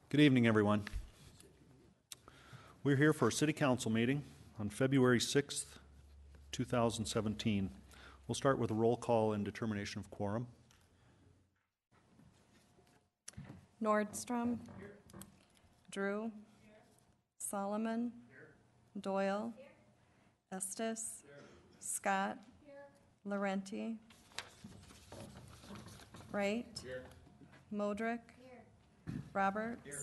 Good evening, everyone. We're here for a City Council meeting on February 6th, 2017. We'll start with a roll call and determination of quorum. Nordstrom. Here. Drew. Here. Solomon. Here. Doyle. Here. Estes. Here. Scott. Here. Laurenti. Wright. Here. Modrick. Here. Roberts. Here.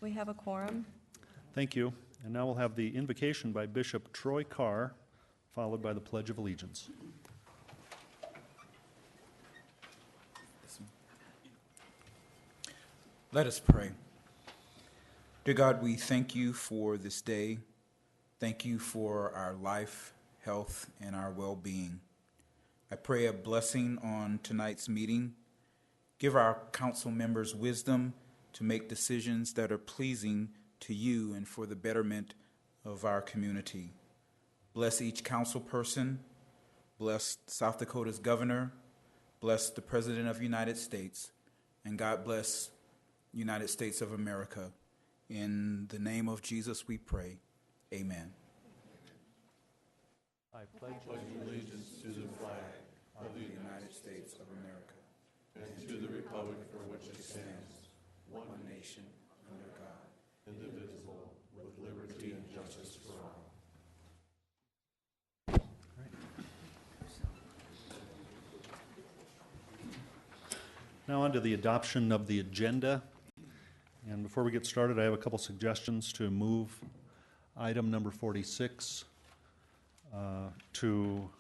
We have a quorum. Thank you. And now we'll have the invocation by Bishop Troy Carr, followed by the Pledge of Allegiance. Let us pray. Dear God, we thank you for this day. Thank you for our life, health, and our well-being. I pray a blessing on tonight's meeting. Give our council members wisdom to make decisions that are pleasing to you and for the betterment of our community. Bless each council person. Bless South Dakota's governor. Bless the President of the United States. And God bless United States of America. In the name of Jesus we pray. Amen. I pledge allegiance to the flag of the United States of America and to the republic for which it stands, one nation, under God, indivisible, with liberty and justice for all. Now on to the adoption of the agenda. And before we get started, I have a couple suggestions to move item number 46 to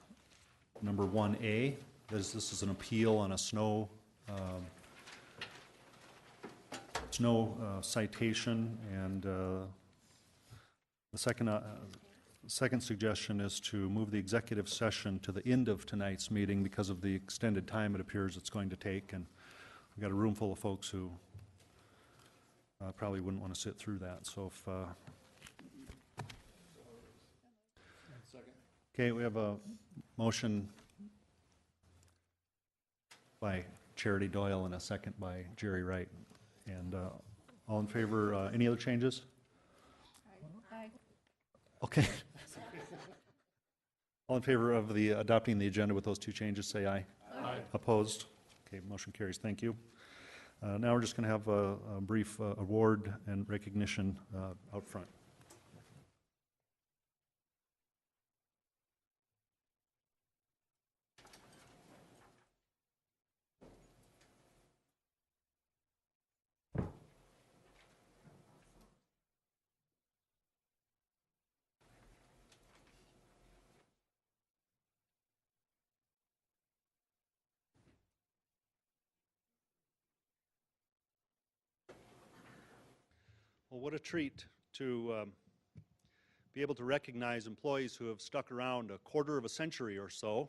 number 1A. This is an appeal on a snow citation, and the second suggestion is to move the executive session to the end of tonight's meeting because of the extended time it appears it's going to take, and we've got a room full of folks who probably wouldn't want to sit through that. So if okay, we have a motion by Charity Doyle and a second by Jerry Wright. And all in favor, any other changes? Aye. Okay. All in favor of the adopting the agenda with those two changes, say aye. Aye. Opposed? Okay, motion carries. Thank you. Now we're just going to have a brief award and recognition out front. Well, what a treat to be able to recognize employees who have stuck around a quarter of a century or so.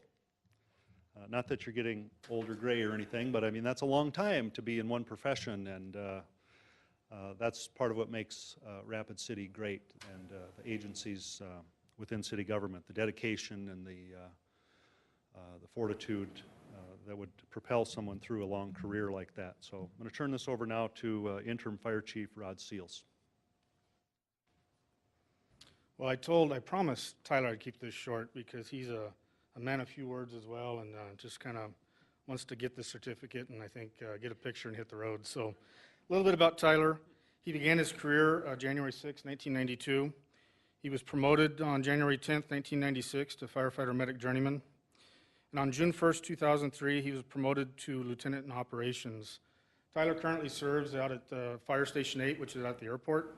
Not that you're getting old or gray or anything, but I mean, that's a long time to be in one profession, and that's part of what makes Rapid City great, and the agencies within city government, the dedication and the fortitude that would propel someone through a long career like that. So I'm going to turn this over now to Interim Fire Chief Rod Seals. Well, I promised Tyler I'd keep this short because he's a man of few words as well, and just kind of wants to get the certificate and I think get a picture and hit the road. So a little bit about Tyler. He began his career January 6, 1992. He was promoted on January 10, 1996 to firefighter medic journeyman. And on June 1st, 2003, he was promoted to lieutenant in operations. Tyler currently serves out at Fire Station 8, which is at the airport.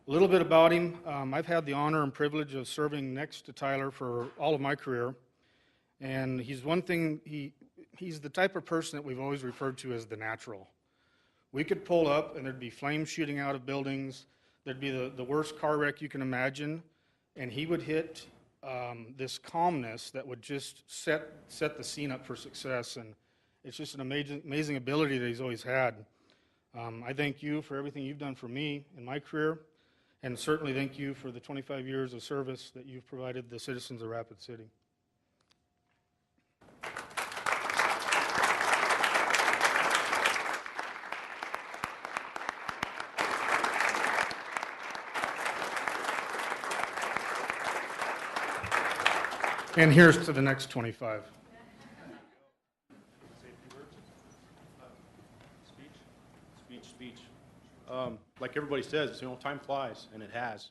A little bit about him. I've had the honor and privilege of serving next to Tyler for all of my career. And he's the type of person that we've always referred to as the natural. We could pull up and there'd be flames shooting out of buildings. There'd be the worst car wreck you can imagine. And he would hit this calmness that would just set the scene up for success. And it's just an amazing ability that he's always had. I thank you for everything you've done for me in my career. And certainly thank you for the 25 years of service that you've provided the citizens of Rapid City. And here's to the next 25. Speech. Like everybody says, time flies, and it has.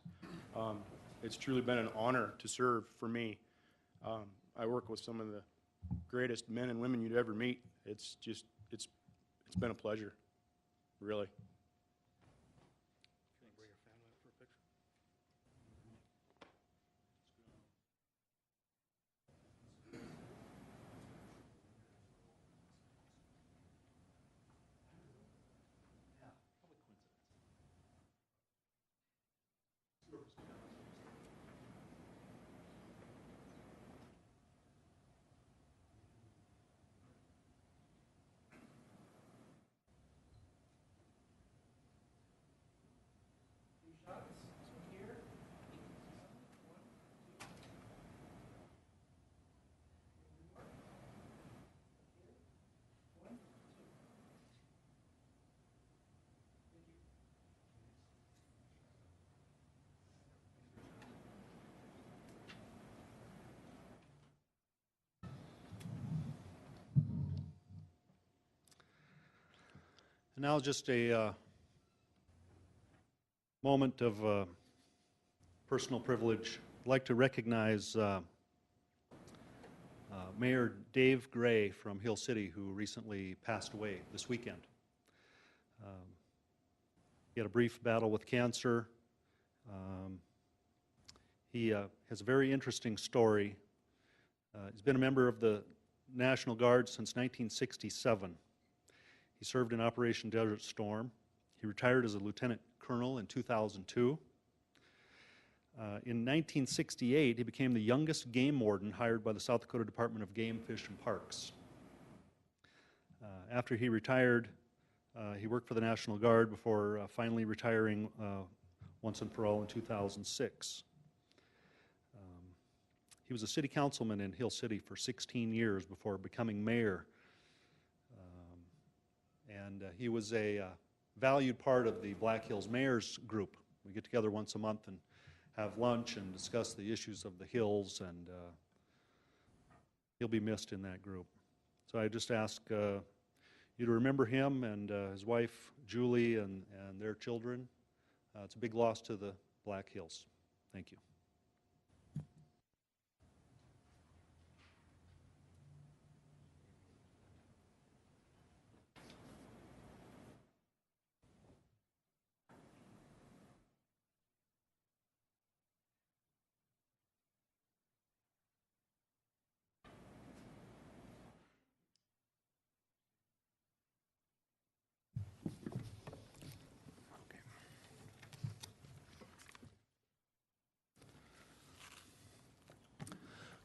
It's truly been an honor to serve for me. I work with some of the greatest men and women you'd ever meet. It's been a pleasure, really. And now just a moment of personal privilege. I'd like to recognize Mayor Dave Gray from Hill City, who recently passed away this weekend. He had a brief battle with cancer. He has a very interesting story. He's been a member of the National Guard since 1967. He served in Operation Desert Storm. He retired as a lieutenant colonel in 2002. In 1968, he became the youngest game warden hired by the South Dakota Department of Game, Fish, and Parks. After he retired, he worked for the National Guard before finally retiring once and for all in 2006. He was a city councilman in Hill City for 16 years before becoming mayor. And he was a valued part of the Black Hills Mayors Group. We get together once a month and have lunch and discuss the issues of the hills, and he'll be missed in that group. So I just ask you to remember him and his wife, Julie, and their children. It's a big loss to the Black Hills. Thank you.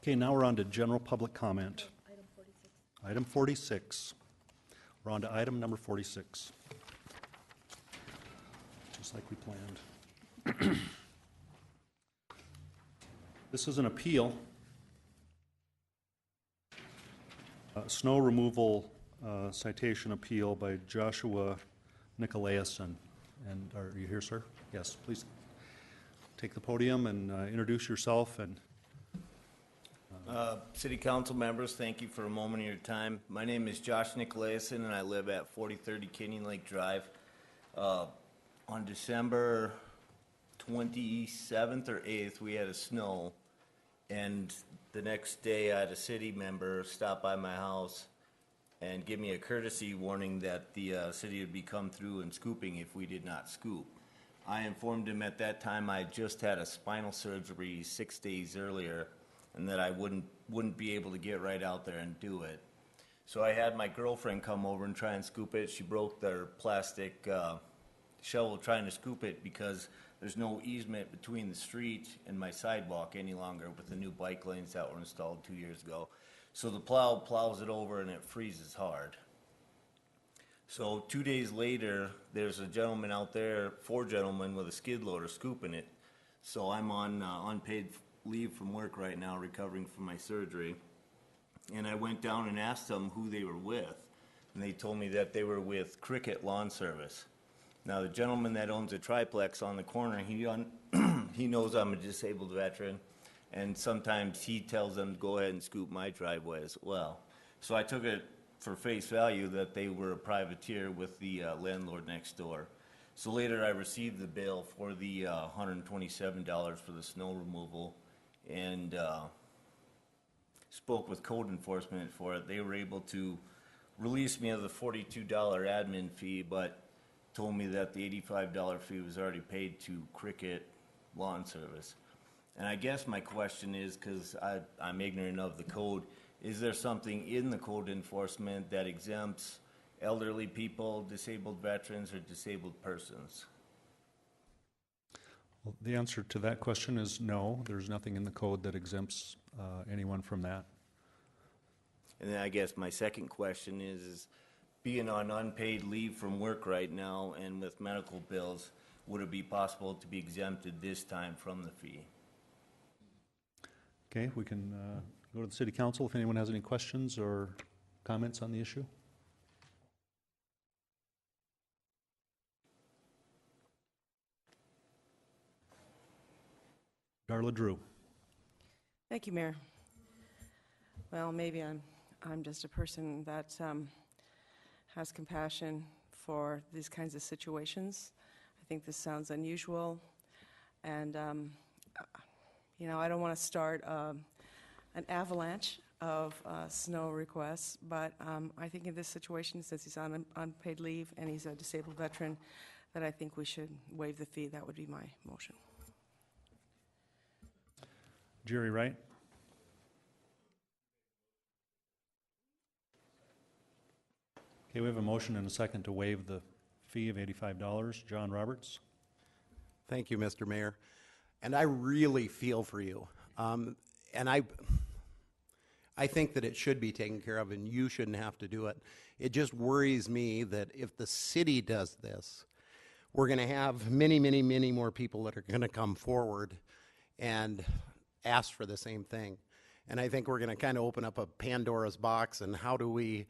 Okay, now we're on to general public comment. Item 46. Item 46. We're on to item number 46. Just like we planned. This is an appeal. Snow removal citation appeal by Joshua Nicolaisen. And are you here, sir? Yes, please take the podium and introduce yourself. And City Council members, thank you for a moment of your time. My name is Josh Nicolaisen, and I live at 4030 Canyon Lake Drive. On December 27th or 8th, we had a snow, and the next day I had a city member stop by my house and give me a courtesy warning that the city would be come through and scooping if we did not scoop. I informed him at that time I just had a spinal surgery 6 days earlier, and that I wouldn't be able to get right out there and do it. So I had my girlfriend come over and try and scoop it. She broke their plastic shovel trying to scoop it because there's no easement between the street and my sidewalk any longer with the new bike lanes that were installed 2 years ago. So the plow plows it over and it freezes hard. So 2 days later, there's a gentleman out there, 4 gentlemen with a skid loader scooping it. So I'm on unpaid leave from work right now, recovering from my surgery, and I went down and asked them who they were with, and they told me that they were with Cricket Lawn Service. Now the gentleman that owns a triplex on the corner, he knows I'm a disabled veteran, and sometimes he tells them to go ahead and scoop my driveway as well. So I took it for face value that they were a privateer with the landlord next door. So later I received the bill for the $127 for the snow removal, and spoke with code enforcement for it. They were able to release me of the $42 admin fee, but told me that the $85 fee was already paid to Cricket Lawn Service. And I guess my question is, because I'm ignorant of the code, is there something in the code enforcement that exempts elderly people, disabled veterans, or disabled persons? Well, the answer to that question is no. There's nothing in the code that exempts anyone from that. And then I guess my second question is being on unpaid leave from work right now and with medical bills, would it be possible to be exempted this time from the fee? Okay, we can go to the city council if anyone has any questions or comments on the issue. Darla Drew. Thank you, Mayor. Well, maybe I'm just a person that has compassion for these kinds of situations. I think this sounds unusual, and I don't want to start an avalanche of snow requests, but I think in this situation, since he's on unpaid leave and he's a disabled veteran, that I think we should waive the fee. That would be my motion. Jerry Wright. Okay, we have a motion and a second to waive the fee of $85. John Roberts. Thank you, Mr. Mayor. And I really feel for you. And I think that it should be taken care of and you shouldn't have to do it. It just worries me that if the city does this, we're going to have many, many, many more people that are going to come forward and ask for the same thing. And I think we're going to kind of open up a Pandora's box, and how do we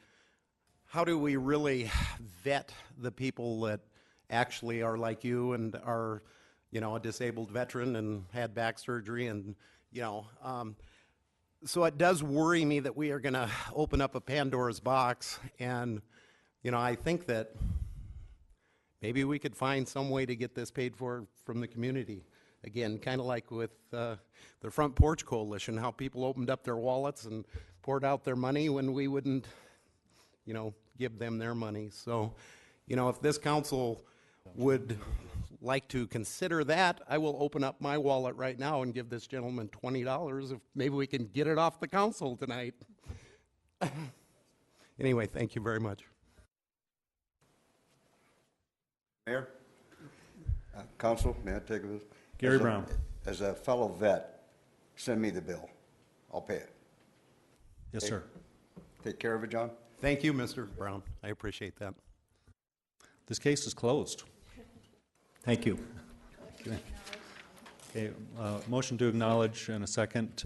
really vet the people that actually are like you and are, a disabled veteran and had back surgery, and, so it does worry me that we are going to open up a Pandora's box. And, I think that maybe we could find some way to get this paid for from the community. Again, kind of like with the Front Porch Coalition, how people opened up their wallets and poured out their money when we wouldn't, give them their money. So, if this council would like to consider that, I will open up my wallet right now and give this gentleman $20 if maybe we can get it off the council tonight. Anyway, thank you very much. Mayor, council, may I take this? Gary Brown. As a fellow vet, send me the bill. I'll pay it. Yes, sir. Take care of it, John. Thank you, Mr. Brown. I appreciate that. This case is closed. Thank you. Okay, motion to acknowledge and a second.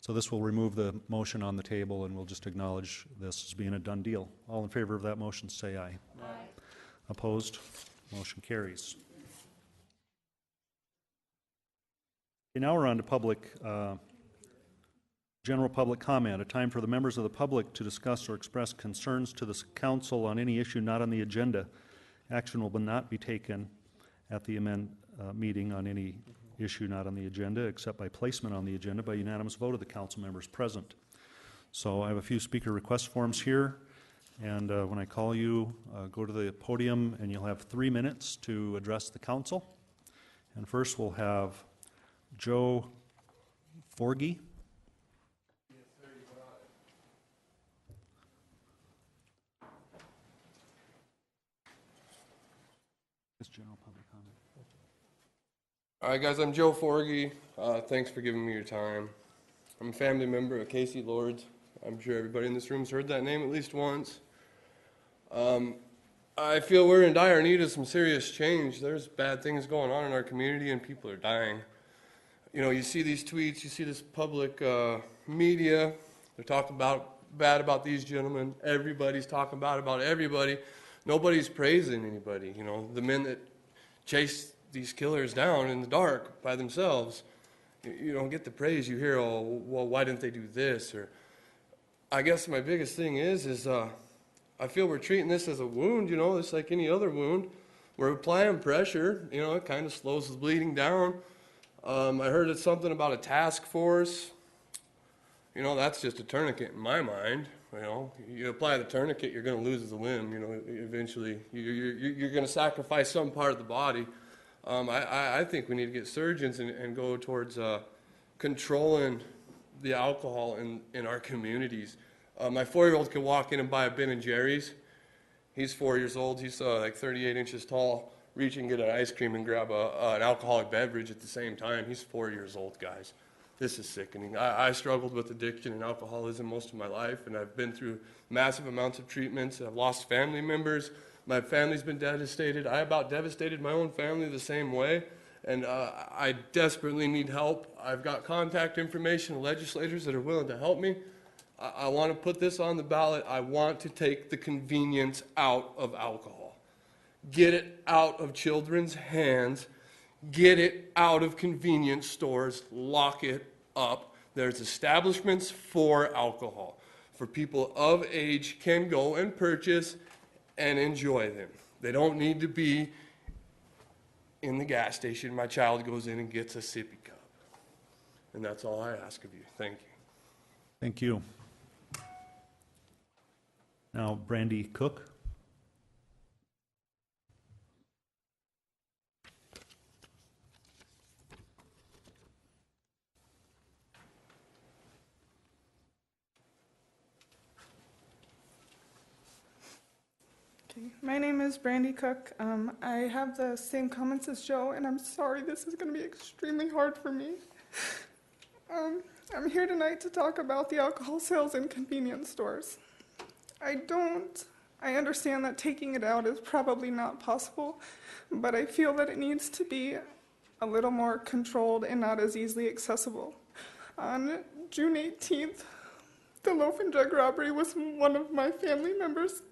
So this will remove the motion on the table, and we'll just acknowledge this as being a done deal. All in favor of that motion, say aye. Aye. Opposed? Motion carries. Okay, now we're on to general public comment, a time for the members of the public to discuss or express concerns to the council on any issue not on the agenda. Action will not be taken at the meeting on any issue not on the agenda, except by placement on the agenda by unanimous vote of the council members present. So I have a few speaker request forms here, and when I call you, go to the podium, and you'll have 3 minutes to address the council. And first we'll have Joe Forgy. General public comment. All right, guys, I'm Joe Forgy. Thanks for giving me your time. I'm a family member of Casey Lords. I'm sure everybody in this room's heard that name at least once. I feel we're in dire need of some serious change. There's bad things going on in our community, and people are dying. You see these tweets, you see this public media. They're talking bad about these gentlemen. Everybody's talking bad about everybody. Nobody's praising anybody. The men that chase these killers down in the dark by themselves, you don't get the praise. You hear, oh, well, why didn't they do this? Or I guess my biggest thing is I feel we're treating this as a wound, you know, it's like any other wound. We're applying pressure, you know, it kind of slows the bleeding down. I heard it's something about a task force. You know, that's just a tourniquet in my mind. You know, you apply the tourniquet, you're going to lose the limb. You know, eventually you're going to sacrifice some part of the body. I think we need to get surgeons and go towards controlling the alcohol in our communities. My 4-year-old can walk in and buy a Ben & Jerry's. He's 4 years old. He's like 38 inches tall. Reach and get an ice cream and grab an alcoholic beverage at the same time. He's 4 years old, guys. This is sickening. I struggled with addiction and alcoholism most of my life, and I've been through massive amounts of treatments. I've lost family members. My family's been devastated. I about devastated my own family the same way, and I desperately need help. I've got contact information of legislators that are willing to help me. I want to put this on the ballot. I want to take the convenience out of alcohol. Get it out of children's hands. Get it out of convenience stores. Lock it up. There's establishments for alcohol. For people of age can go and purchase and enjoy them. They don't need to be in the gas station. My child goes in and gets a sippy cup. And that's all I ask of you. Thank you. Thank you. Now, Brandy Cook. Okay, my name is Brandy Cook. I have the same comments as Joe, and I'm sorry this is going to be extremely hard for me. I'm here tonight to talk about the alcohol sales in convenience stores. I understand that taking it out is probably not possible, but I feel that it needs to be a little more controlled and not as easily accessible. On June 18th, the loaf and jug robbery was one of my family members.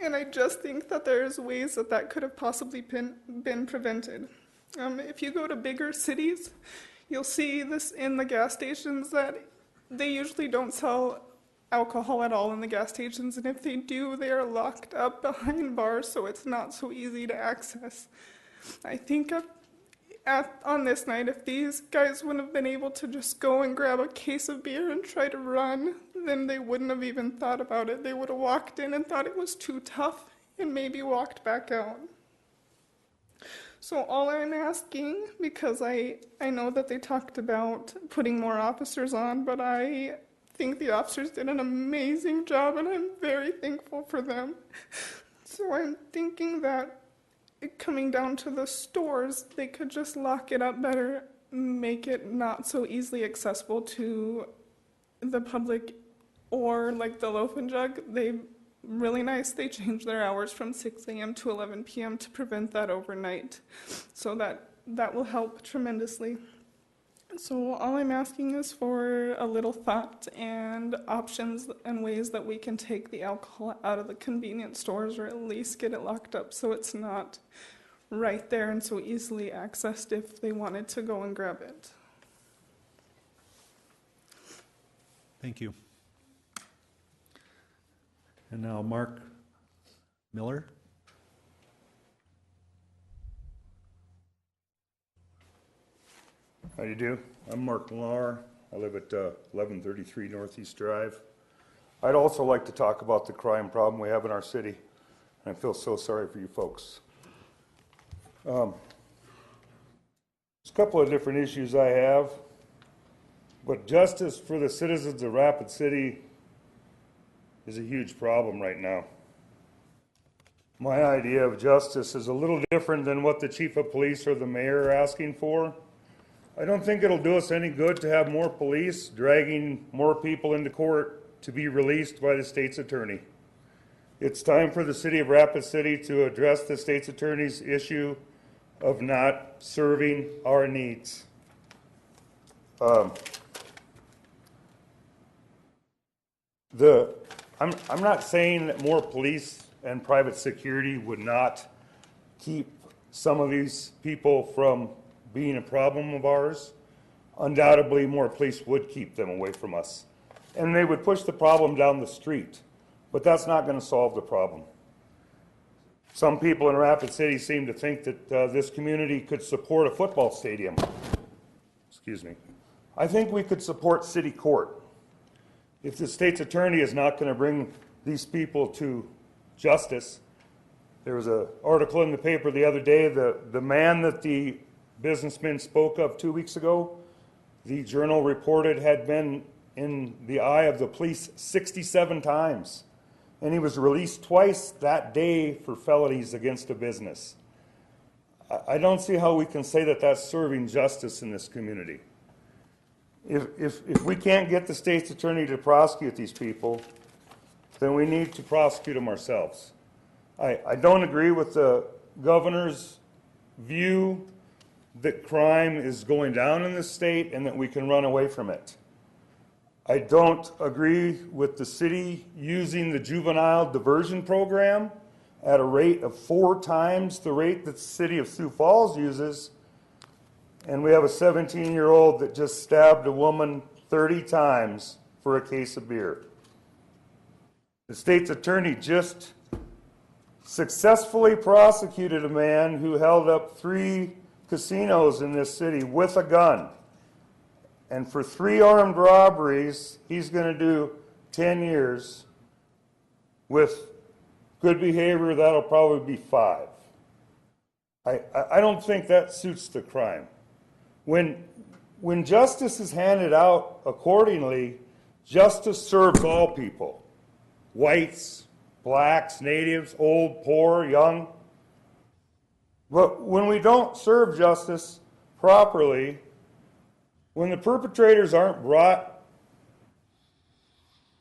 And I just think that there's ways that that could have possibly been prevented. If you go to bigger cities, you'll see this in the gas stations that they usually don't sell alcohol at all in the gas stations, and if they do, they are locked up behind bars, so it's not so easy to access. I think on this night, if these guys wouldn't have been able to just go and grab a case of beer and try to run, then they wouldn't have even thought about it. They would have walked in and thought it was too tough and maybe walked back out. So all I'm asking, because I know that they talked about putting more officers on, but I think the officers did an amazing job, and I'm very thankful for them. So I'm thinking that coming down to the stores, they could just lock it up better, make it not so easily accessible to the public, or like the Loaf and Jug, they really nice. They changed their hours from 6 a.m. to 11 p.m. to prevent that overnight. So that will help tremendously. So all I'm asking is for a little thought and options and ways that we can take the alcohol out of the convenience stores, or at least get it locked up so it's not right there and so easily accessed if they wanted to go and grab it. Thank you. And now Mark Miller. How do you do? I'm Mark Millar. I live at 1133 Northeast Drive. I'd also like to talk about the crime problem we have in our city. I feel so sorry for you folks. There's a couple of different issues I have, but justice for the citizens of Rapid City is a huge problem right now. My idea of justice is a little different than what the chief of police or the mayor are asking for. I don't think it'll do us any good to have more police dragging more people into court to be released by the state's attorney. It's time for the city of Rapid City to address the state's attorney's issue of not serving our needs. I'm not saying that more police and private security would not keep some of these people from being a problem of ours, undoubtedly more police would keep them away from us. And they would push the problem down the street. But that's not going to solve the problem. Some people in Rapid City seem to think that this community could support a football stadium. Excuse me. I think we could support city court. If the state's attorney is not going to bring these people to justice, there was an article in the paper the other day, the man that the businessman spoke of 2 weeks ago, the Journal reported had been in the eye of the police 67 times. And he was released twice that day for felonies against a business. I don't see how we can say that that's serving justice in this community. If we can't get the state's attorney to prosecute these people, then we need to prosecute them ourselves. I don't agree with the governor's view that crime is going down in this state and that we can run away from it. I don't agree with the city using the juvenile diversion program at a rate of 4 times the rate that the city of Sioux Falls uses. And we have a 17-year-old that just stabbed a woman 30 times for a case of beer. The state's attorney just successfully prosecuted a man who held up 3 casinos in this city with a gun. And for 3 armed robberies, he's going to do 10 years. With good behavior, that'll probably be 5. I don't think that suits the crime. When justice is handed out accordingly, justice serves all people. Whites, blacks, natives, old, poor, young. But when we don't serve justice properly, when the perpetrators aren't brought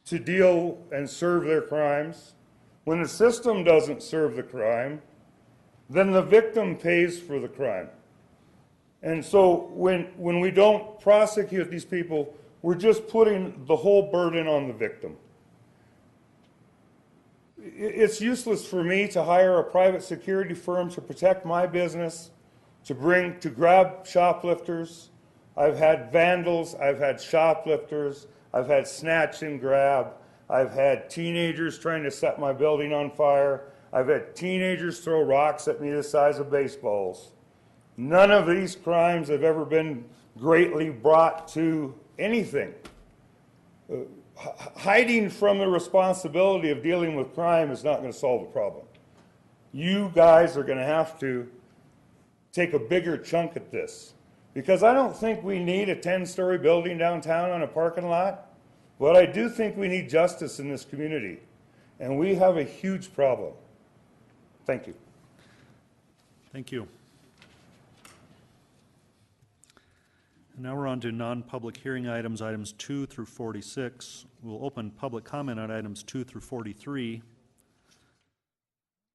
to deal and serve their crimes, when the system doesn't serve the crime, then the victim pays for the crime. And so when we don't prosecute these people, we're just putting the whole burden on the victim. It's useless for me to hire a private security firm to protect my business, to grab shoplifters. I've had vandals, I've had shoplifters, I've had snatch and grab, I've had teenagers trying to set my building on fire, I've had teenagers throw rocks at me the size of baseballs. None of these crimes have ever been greatly brought to anything. Hiding from the responsibility of dealing with crime is not going to solve the problem. You guys are going to have to take a bigger chunk at this. Because I don't think we need a 10-story building downtown on a parking lot, but I do think we need justice in this community. And we have a huge problem. Thank you. Thank you. And now we're on to non-public hearing items, items 2 through 46. We'll open public comment on items 2 through 43.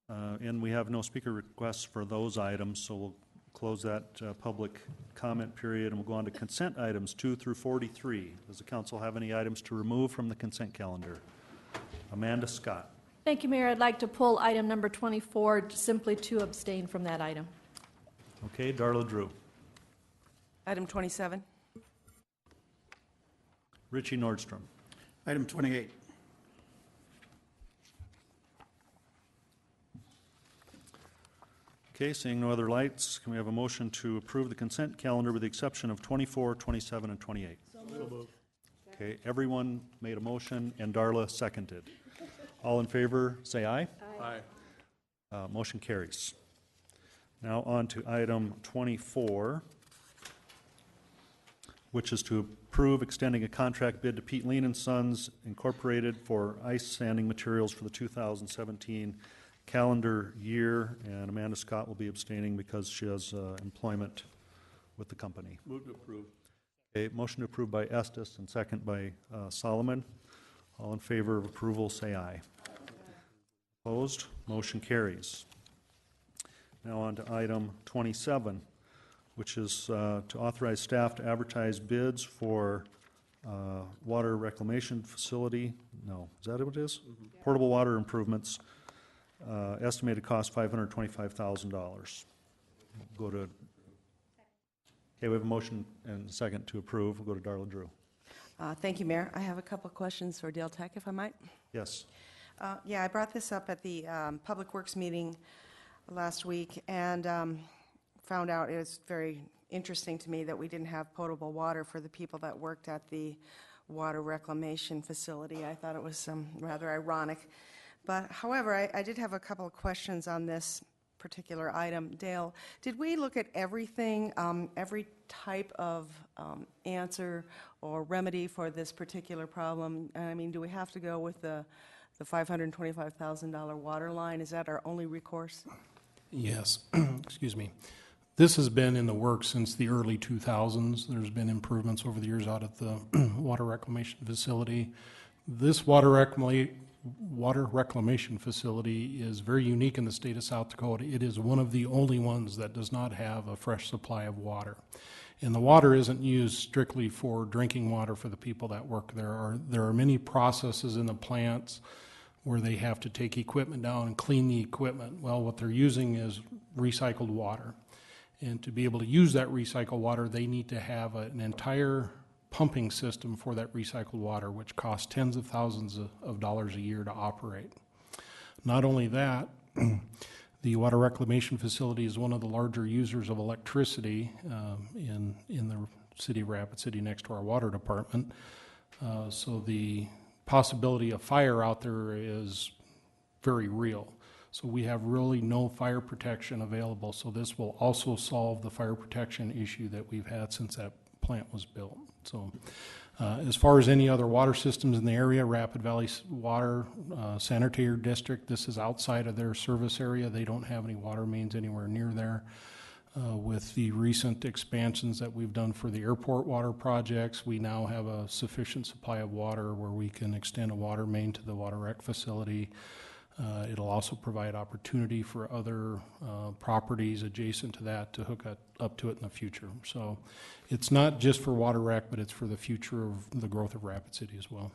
And we have no speaker requests for those items, so we'll close that public comment period, and we'll go on to consent items 2 through 43. Does the council have any items to remove from the consent calendar? Amanda Scott. Thank you, Mayor. I'd like to pull item number 24 simply to abstain from that item. Okay, Darla Drew. Item 27. Richie Nordstrom. Item 28. Okay, seeing no other lights, can we have a motion to approve the consent calendar with the exception of 24, 27, and 28? So moved. Okay, everyone made a motion and Darla seconded. All in favor, say aye. Aye. Motion carries. Now on to item 24, which is to approve extending a contract bid to Pete Lean and Sons Incorporated for ice sanding materials for the 2017 calendar year, and Amanda Scott will be abstaining because she has employment with the company. Move to approve. Okay, motion to approve by Estes and second by Solomon. All in favor of approval, say aye. Opposed? Motion carries. Now on to item 27, which is to authorize staff to advertise bids for water reclamation facility. No, is that what it is? Mm-hmm. Portable water improvements. Estimated cost $525,000. Go to Okay, we have a motion and a second to approve. We'll go to Darla Drew. Thank you, Mayor. I have a couple of questions for Dale Tech, if I might. Yes. Yeah, I brought this up at the Public Works meeting last week and found out it was very interesting to me that we didn't have potable water for the people that worked at the water reclamation facility. I thought it was rather ironic. But however, I did have a couple of questions on this particular item. Dale, did we look at everything, every type of answer or remedy for this particular problem? I mean, do we have to go with the $525,000 water line? Is that our only recourse? Yes. Excuse me. This has been in the works since the early 2000s. There's been improvements over the years out at the water reclamation facility. This water reclamation facility is very unique in the state of South Dakota. It is one of the only ones that does not have a fresh supply of water. And the water isn't used strictly for drinking water for the people that work there. There are many processes in the plants where they have to take equipment down and clean the equipment. Well, what they're using is recycled water. And to be able to use that recycled water, they need to have an entire pumping system for that recycled water, which costs tens of thousands of dollars a year to operate. Not only that, the water reclamation facility is one of the larger users of electricity in the city of Rapid City next to our water department. So the possibility of fire out there is very real. So we have really no fire protection available. So this will also solve the fire protection issue that we've had since that plant was built. So as far as any other water systems in the area, Rapid Valley Water Sanitary District, this is outside of their service area. They don't have any water mains anywhere near there. With the recent expansions that we've done for the airport water projects, we now have a sufficient supply of water where we can extend a water main to the water rec facility. It'll also provide opportunity for other properties adjacent to that to hook up to it in the future. So it's not just for water rec, but it's for the future of the growth of Rapid City as well.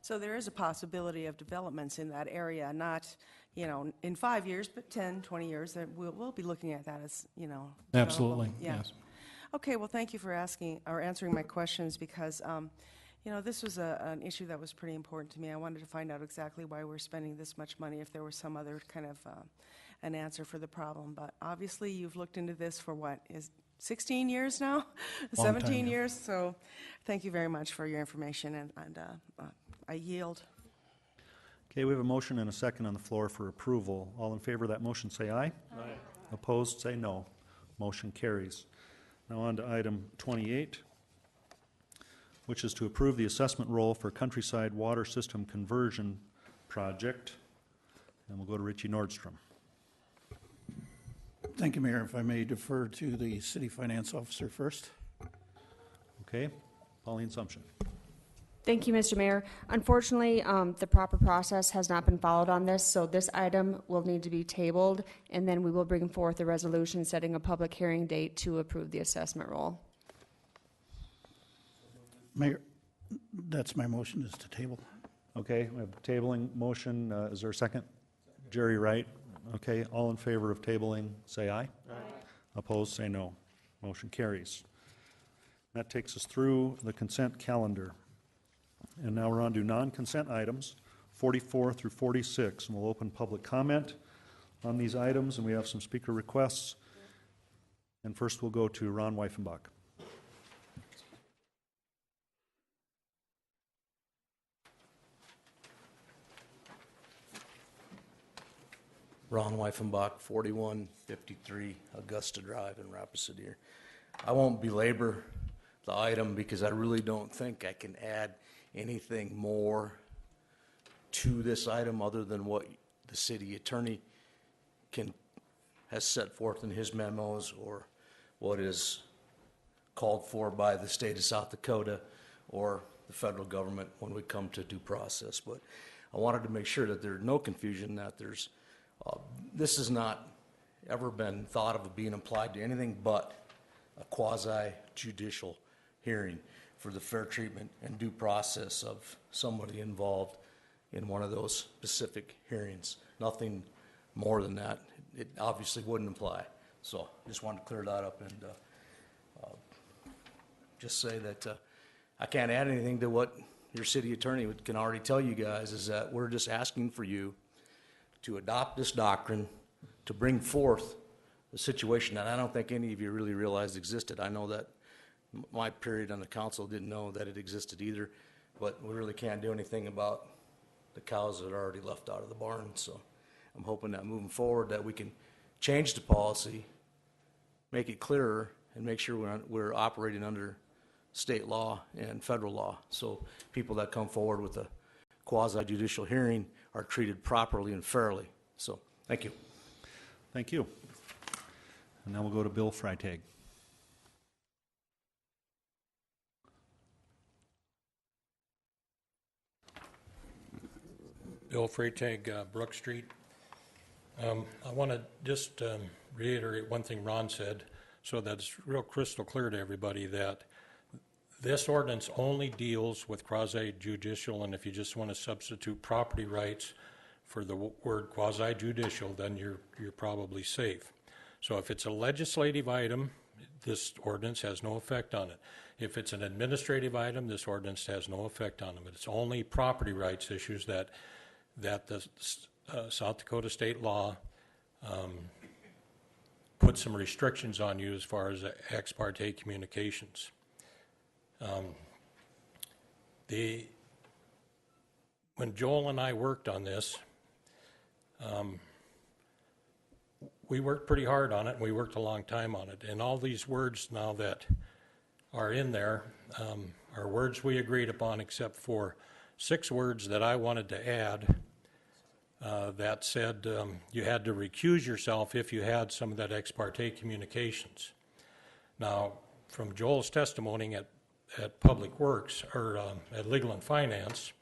So there is a possibility of developments in that area, not, in 5 years, but 10, 20 years, that we'll be looking at that as, Absolutely, yeah. yes. Okay, well, thank you for answering my questions because, this was an issue that was pretty important to me. I wanted to find out exactly why we're spending this much money, if there was some other kind of an answer for the problem. But obviously, you've looked into this for what, is 16 years now? 17 years? So thank you very much for your information, and I yield. Okay, we have a motion and a second on the floor for approval. All in favor of that motion, say aye. Aye. Opposed, say no. Motion carries. Now on to item 28, which is to approve the assessment roll for Countryside Water System Conversion Project. And we'll go to Richie Nordstrom. Thank you, Mayor. If I may defer to the City Finance Officer first. Okay, Pauline Sumption. Thank you, Mr. Mayor. Unfortunately, the proper process has not been followed on this, so this item will need to be tabled, and then we will bring forth a resolution setting a public hearing date to approve the assessment roll. Mayor, that's my motion, is to table. Okay, we have a tabling motion. Is there a second? Jerry Wright. Okay, all in favor of tabling, say aye. Aye. Opposed, say no. Motion carries. That takes us through the consent calendar. And now we're on to non-consent items, 44 through 46. And we'll open public comment on these items, and we have some speaker requests. And first we'll go to Ron Weifenbach. Ron Weifenbach, 4153 Augusta Drive in Rapid City. I won't belabor the item because I really don't think I can add anything more to this item other than what the city attorney has set forth in his memos or what is called for by the state of South Dakota or the federal government when we come to due process. But I wanted to make sure that there's no confusion, that this has not ever been thought of being applied to anything but a quasi-judicial hearing for the fair treatment and due process of somebody involved in one of those specific hearings. Nothing more than that. It obviously wouldn't apply. So just wanted to clear that up, and just say that I can't add anything to what your city attorney can already tell you guys, is that we're just asking for you to adopt this doctrine, to bring forth a situation that I don't think any of you really realized existed. I know that my period on the council didn't know that it existed either, but we really can't do anything about the cows that are already left out of the barn. So I'm hoping that moving forward that we can change the policy, make it clearer, and make sure we're operating under state law and federal law. So people that come forward with a quasi-judicial hearing are treated properly and fairly. So, thank you. Thank you. And now we'll go to Bill Freitag. Bill Freitag, Brook Street. I want to just reiterate one thing Ron said so that it's real crystal clear to everybody that this ordinance only deals with quasi-judicial, and if you just want to substitute property rights for the word quasi-judicial, then you're probably safe. So if it's a legislative item, this ordinance has no effect on it. If it's an administrative item, this ordinance has no effect on them. It's only property rights issues that the South Dakota state law put some restrictions on you as far as ex parte communications. When Joel and I worked on this, we worked pretty hard on it, and we worked a long time on it. And all these words now that are in there are words we agreed upon, except for 6 words that I wanted to add that said you had to recuse yourself if you had some of that ex parte communications. Now, from Joel's testimony at Public Works, or at Legal and Finance,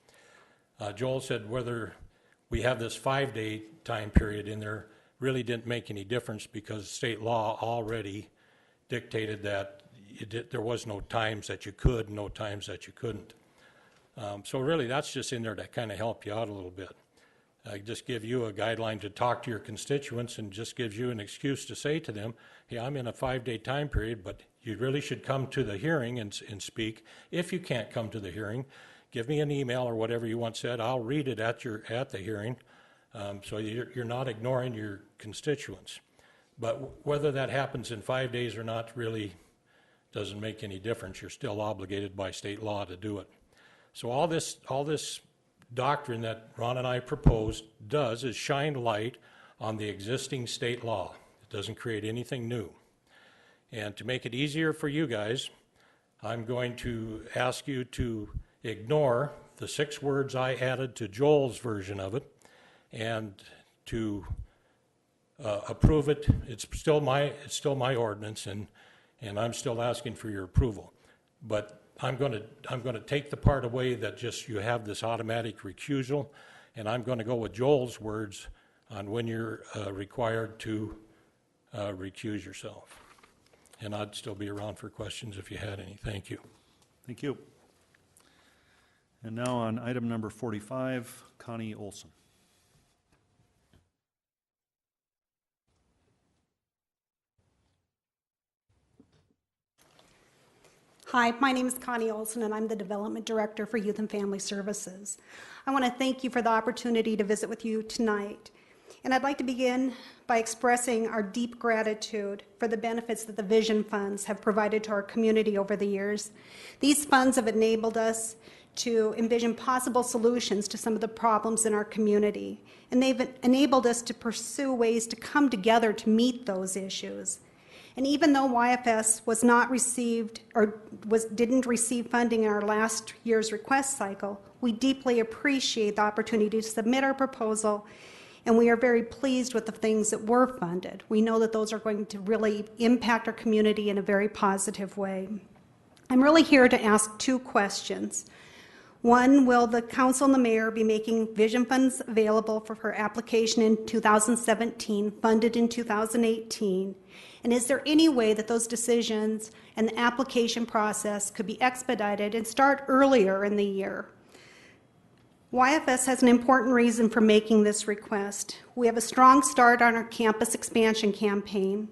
Joel said whether we have this 5-day time period in there really didn't make any difference because state law already dictated that there was no times that you could, no times that you couldn't. So really that's just in there to kind of help you out a little bit. Just give you a guideline to talk to your constituents and just gives you an excuse to say to them, hey, I'm in a 5-day time period, but you really should come to the hearing and speak. If you can't come to the hearing, give me an email or whatever you want said. I'll read it at the hearing. So you're not ignoring your constituents. But whether that happens in 5 days or not really doesn't make any difference. You're still obligated by state law to do it. So all this doctrine that Ron and I proposed does is shine light on the existing state law. It doesn't create anything new. And to make it easier for you guys, I'm going to ask you to ignore the 6 words I added to Joel's version of it and to approve it. It's still my ordinance, and I'm still asking for your approval. But I'm going to take the part away that just you have this automatic recusal, and I'm going to go with Joel's words on when you're required to recuse yourself. And I'd still be around for questions if you had any. Thank you. Thank you. And now on item number 45, Connie Olson. Hi, my name is Connie Olson, and I'm the Development Director for Youth and Family Services. I want to thank you for the opportunity to visit with you tonight. And I'd like to begin by expressing our deep gratitude for the benefits that the Vision Funds have provided to our community over the years. These funds have enabled us to envision possible solutions to some of the problems in our community. And they've enabled us to pursue ways to come together to meet those issues. And even though YFS was not received or didn't receive funding in our last year's request cycle, we deeply appreciate the opportunity to submit our proposal, and we are very pleased with the things that were funded. We know that those are going to really impact our community in a very positive way. I'm really here to ask 2 questions. One, will the council and the mayor be making Vision Funds available for her application in 2017, funded in 2018? And is there any way that those decisions and the application process could be expedited and start earlier in the year? YFS has an important reason for making this request. We have a strong start on our campus expansion campaign.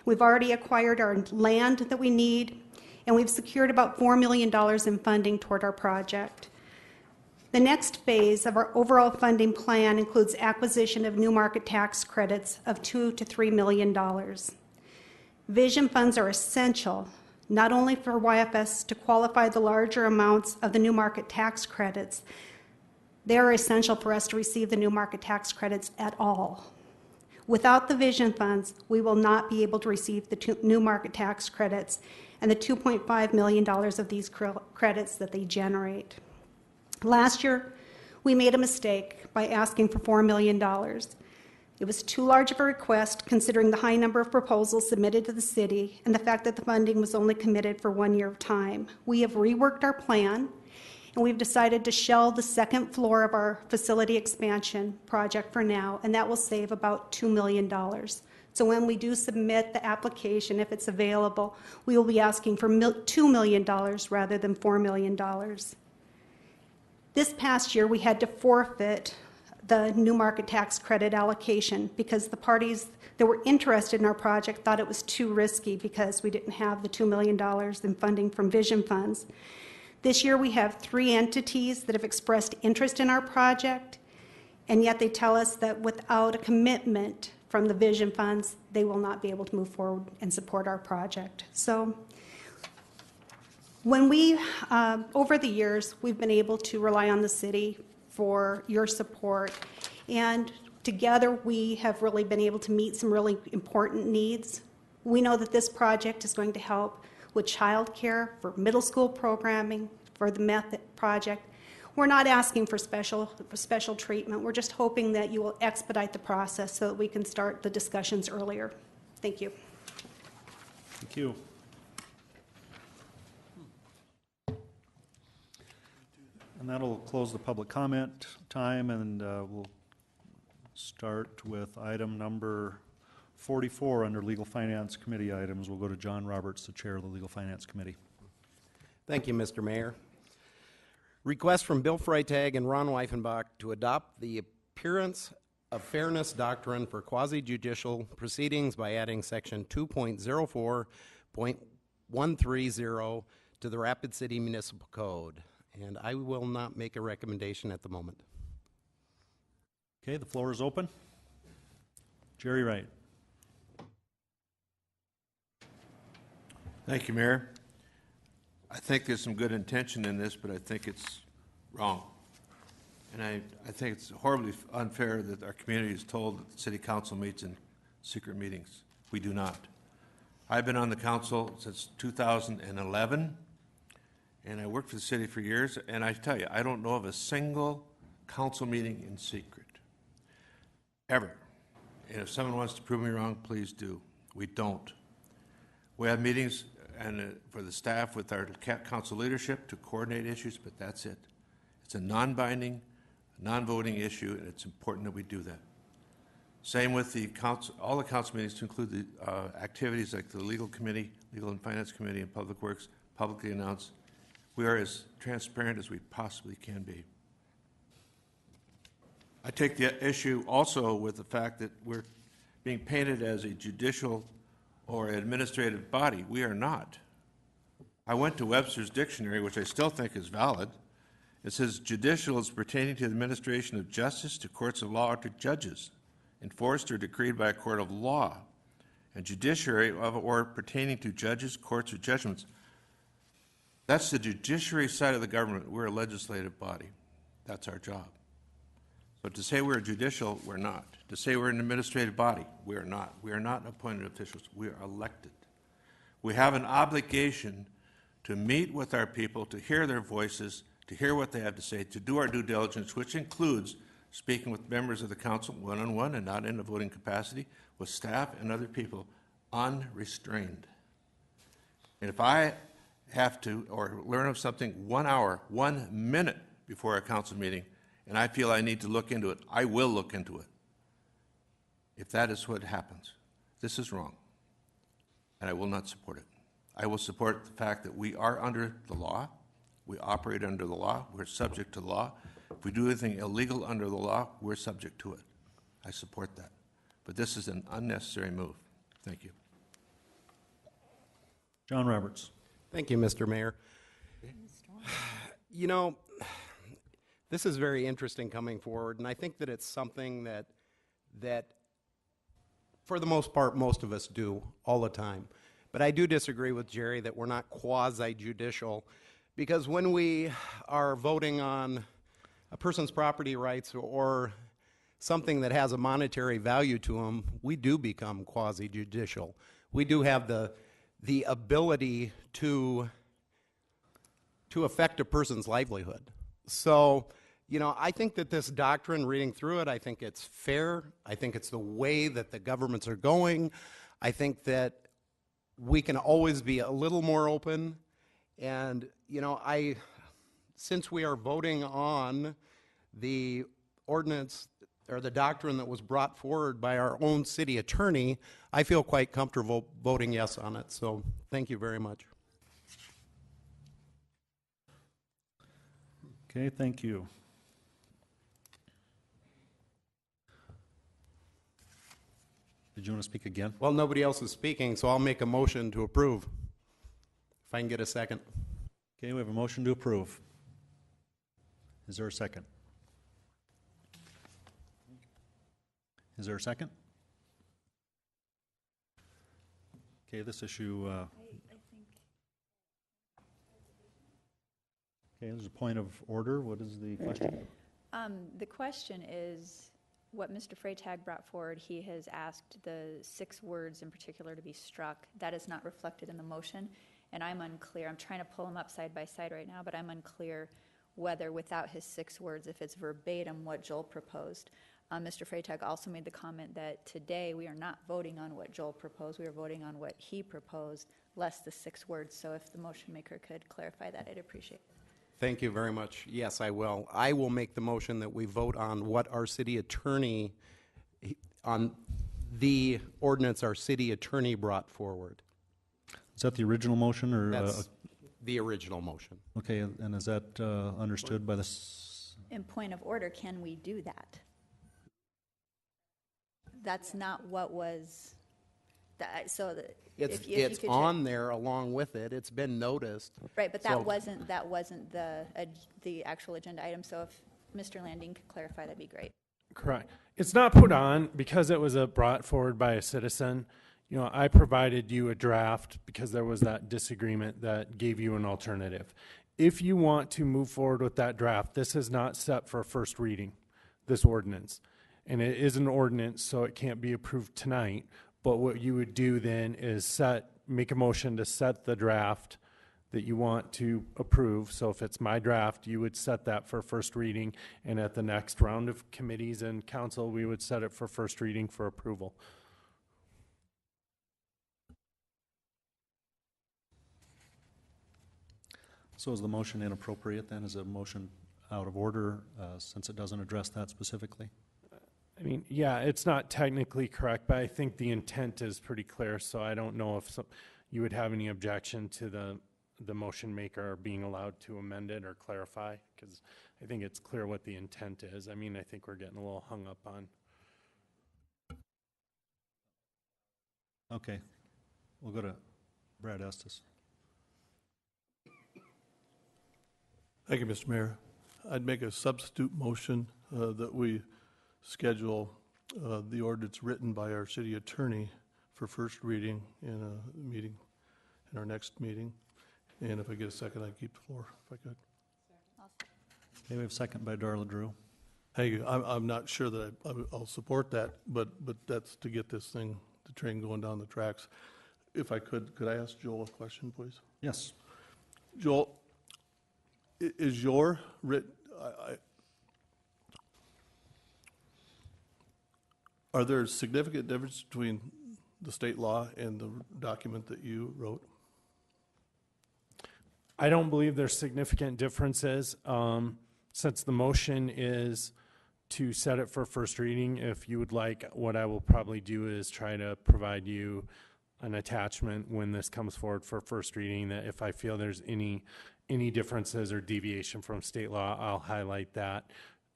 We've already acquired our land that we need, and we've secured about $4 million in funding toward our project. The next phase of our overall funding plan includes acquisition of new market tax credits of $2 to $3 million. Vision funds are essential not only for YFS to qualify the larger amounts of the new market tax credits, they are essential for us to receive the new market tax credits at all. Without the Vision funds, we will not be able to receive the new market tax credits and the $2.5 million of these credits that they generate. Last year, we made a mistake by asking for $4 million. It was too large of a request considering the high number of proposals submitted to the city and the fact that the funding was only committed for 1 year of time. We have reworked our plan, and we've decided to shelve the second floor of our facility expansion project for now, and that will save about $2 million. So when we do submit the application, if it's available, we will be asking for $2 million rather than $4 million. This past year, we had to forfeit the new market tax credit allocation because the parties that were interested in our project thought it was too risky because we didn't have the $2 million in funding from Vision funds. This year we have 3 entities that have expressed interest in our project, and yet they tell us that without a commitment from the Vision funds, they will not be able to move forward and support our project. So when we, over the years, we've been able to rely on the city for your support, and together we have really been able to meet some really important needs. We know that this project is going to help with childcare, for middle school programming, for the meth project. We're not asking for special treatment. We're just hoping that you will expedite the process so that we can start the discussions earlier. Thank you. Thank you. And that'll close the public comment time, and we'll start with item number 44 under Legal Finance Committee items. We'll go to John Roberts, the chair of the Legal Finance Committee. Thank you, Mr. Mayor. Request from Bill Freitag and Ron Weifenbach to adopt the appearance of fairness doctrine for quasi-judicial proceedings by adding section 2.04.130 to the Rapid City Municipal Code. And I will not make a recommendation at the moment. Okay, the floor is open. Jerry Wright. Thank you, Mayor. I think there's some good intention in this, but I think it's wrong. And I think it's horribly unfair that our community is told that the city council meets in secret meetings. We do not. I've been on the council since 2011, and I worked for the city for years, and I tell you, I don't know of a single council meeting in secret, ever. And if someone wants to prove me wrong, please do. We don't. We have meetings and for the staff with our council leadership to coordinate issues, but that's it. It's a non-binding, non-voting issue, and it's important that we do that. Same with the council, all the council meetings to include the activities like the Legal Committee, Legal and Finance Committee, and Public Works, publicly announced. We are as transparent as we possibly can be. I take the issue also with the fact that we're being painted as a judicial or administrative body. We are not. I went to Webster's dictionary, which I still think is valid. It says judicial is pertaining to the administration of justice, to courts of law, or to judges, enforced or decreed by a court of law, and judiciary of or pertaining to judges, courts, or judgments. That's the judiciary side of the government. We're a legislative body. That's our job. So to say we're judicial, we're not. To say we're an administrative body, we are not. We are not appointed officials. We are elected. We have an obligation to meet with our people, to hear their voices, to hear what they have to say, to do our due diligence, which includes speaking with members of the council one-on-one and not in a voting capacity, with staff and other people, unrestrained. And if I have to, or learn of something 1 hour, 1 minute before a council meeting, and I feel I need to look into it, I will look into it. If that is what happens, this is wrong, and I will not support it. I will support the fact that we are under the law, we operate under the law, we're subject to the law. If we do anything illegal under the law, we're subject to it. I support that. But this is an unnecessary move. Thank you. John Roberts. Thank you, Mr. Mayor. You know, this is very interesting coming forward, and I think that it's something that for the most part, most of us do all the time. But I do disagree with Jerry that we're not quasi-judicial, because when we are voting on a person's property rights or something that has a monetary value to them, we do become quasi-judicial. We do have the ability to affect a person's livelihood. So, you know, I think that this doctrine, reading through it, I think it's fair. I think it's the way that the governments are going. I think that we can always be a little more open. And, you know, since we are voting on the ordinance or the doctrine that was brought forward by our own city attorney, I feel quite comfortable voting yes on it. So thank you very much. Okay, thank you. Did you want to speak again? Well, nobody else is speaking, so I'll make a motion to approve. If I can get a second. Okay, we have a motion to approve. Is there a second? Is there a second? Okay, this issue, okay, there's a point of order. What is the question? The question is what Mr. Freytag brought forward. He has asked the 6 words in particular to be struck. That is not reflected in the motion, and I'm unclear. I'm trying to pull them up side by side right now, but I'm unclear whether without his 6 words, if it's verbatim what Joel proposed. Mr. Freytag also made the comment that today we are not voting on what Joel proposed. We are voting on what he proposed, less the 6 words. So if the motion maker could clarify that, I'd appreciate it. Thank you very much. Yes, I will. I will make the motion that we vote on what our city attorney, on the ordinance our city attorney brought forward. Is that the original motion, or? That's the original motion. Okay, and is that understood by the? In point of order, can we do that? That's not what was, so It's on there along with it. It's been noticed. Right, but that wasn't the actual agenda item. So if Mr. Landine could clarify, that'd be great. Correct. It's not put on because it was brought forward by a citizen. You know, I provided you a draft because there was that disagreement that gave you an alternative. If you want to move forward with that draft, this is not set for first reading, this ordinance. And it is an ordinance, so it can't be approved tonight. But what you would do then is make a motion to set the draft that you want to approve. So if it's my draft, you would set that for first reading. And at the next round of committees and council, we would set it for first reading for approval. So is the motion inappropriate then? Is a motion out of order since it doesn't address that specifically? I mean, yeah, it's not technically correct, but I think the intent is pretty clear, so I don't know if you would have any objection to the motion maker being allowed to amend it or clarify, because I think it's clear what the intent is. I mean, I think we're getting a little hung up on. Okay, we'll go to Brad Estes. Thank you, Mr. Mayor. I'd make a substitute motion that we schedule the ordinance written by our city attorney for first reading in a meeting, in our next meeting. And if I get a second, I'd keep the floor, if I could. Okay, we have a second by Darla Drew. Thank you. I'm not sure that I'll support that, but that's to get this thing, the train going down the tracks. If I could I ask Joel a question, please? Yes. Joel, is your written, are there significant differences between the state law and the document that you wrote? I don't believe there's significant differences. Since the motion is to set it for first reading, if you would like, what I will probably do is try to provide you an attachment when this comes forward for first reading, that if I feel there's any differences or deviation from state law, I'll highlight that.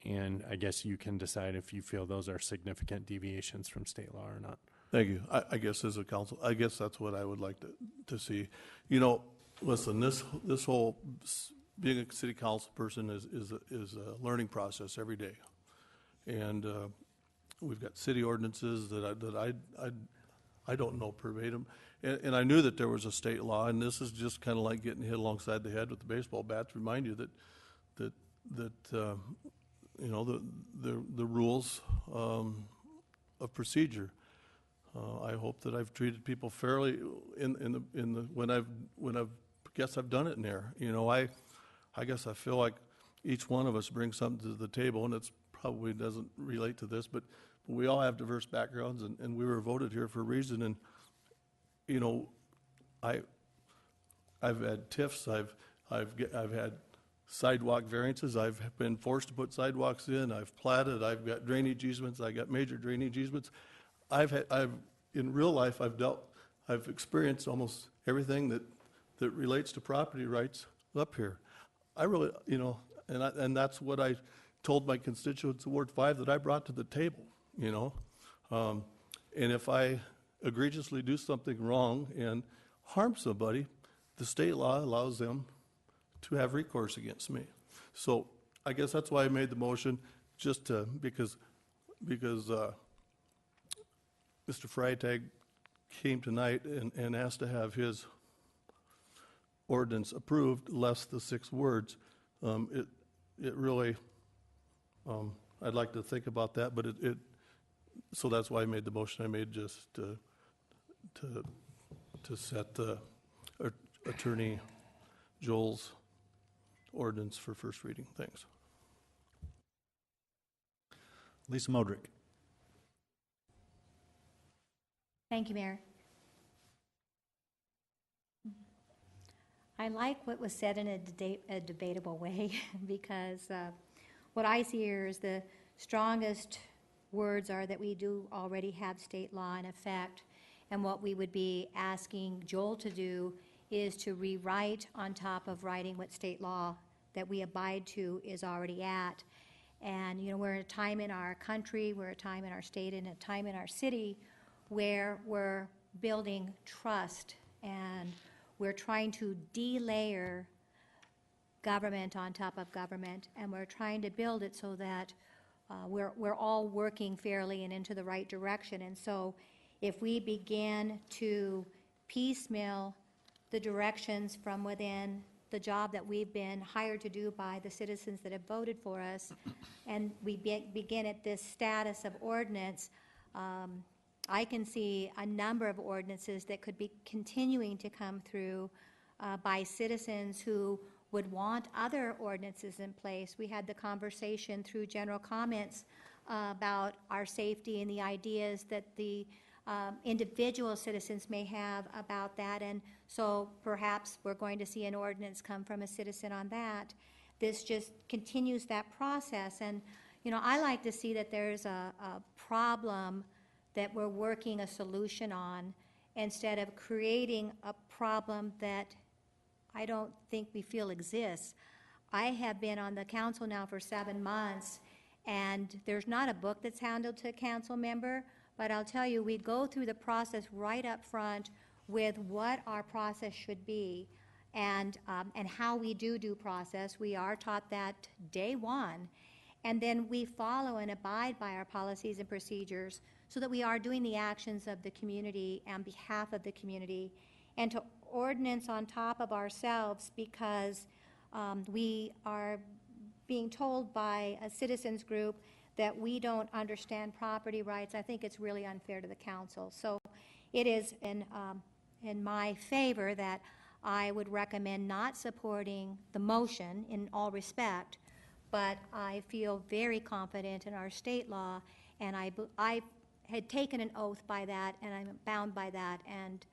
And I guess you can decide if you feel those are significant deviations from state law or not. Thank you. I guess as a council, I guess that's what I would like to see. You know, listen, this whole, being a city council person is a learning process every day. And we've got city ordinances that I don't know verbatim. And I knew that there was a state law, and this is just kind of like getting hit alongside the head with the baseball bat to remind you that you know, the rules of procedure. I hope that I've treated people fairly when I've guess I've done it in there. You know, I guess I feel like each one of us brings something to the table, and it's probably doesn't relate to this, but we all have diverse backgrounds, and we were voted here for a reason. And you know, I've had TIFs, I've had sidewalk variances, I've been forced to put sidewalks in, I've platted, I've got drainage easements, I got major drainage easements. In real life, I've experienced almost everything that relates to property rights up here. I really, you know, and that's what I told my constituents in Ward 5 that I brought to the table, you know. And if I egregiously do something wrong and harm somebody, the state law allows them to have recourse against me. So I guess that's why I made the motion, just to, because Mr. Freitag came tonight and asked to have his ordinance approved, less the 6 words. It really, I'd like to think about that, but so that's why I made the motion I made, just to set Attorney Joel's ordinance for first reading. Thanks. Lisa Modrick. Thank you, Mayor. I like what was said in a debatable way because what I see here is the strongest words are that we do already have state law in effect, and what we would be asking Joel to do is to rewrite on top of writing what state law that we abide to is already at. And you know, we're in a time in our country, we're a time in our state, and a time in our city where we're building trust, and we're trying to delayer government on top of government, and we're trying to build it so that we're all working fairly and into the right direction. And so if we begin to piecemeal the directions from within the job that we've been hired to do by the citizens that have voted for us, and we begin at this status of ordinance, I can see a number of ordinances that could be continuing to come through by citizens who would want other ordinances in place. We had the conversation through general comments about our safety and the ideas that the individual citizens may have about that, and so perhaps we're going to see an ordinance come from a citizen on that. This just continues that process, and you know, I like to see that there's a problem that we're working a solution on instead of creating a problem that I don't think we feel exists. I have been on the council now for 7 months, and there's not a book that's handled to a council member, but I'll tell you, we go through the process right up front with what our process should be and how we do process. We are taught that day one, and then we follow and abide by our policies and procedures so that we are doing the actions of the community on behalf of the community, and to ordinance on top of ourselves because we are being told by a citizens group that we don't understand property rights. I think it's really unfair to the council. So it is in my favor that I would recommend not supporting the motion in all respect, but I feel very confident in our state law, and I had taken an oath by that, and I'm bound by that, and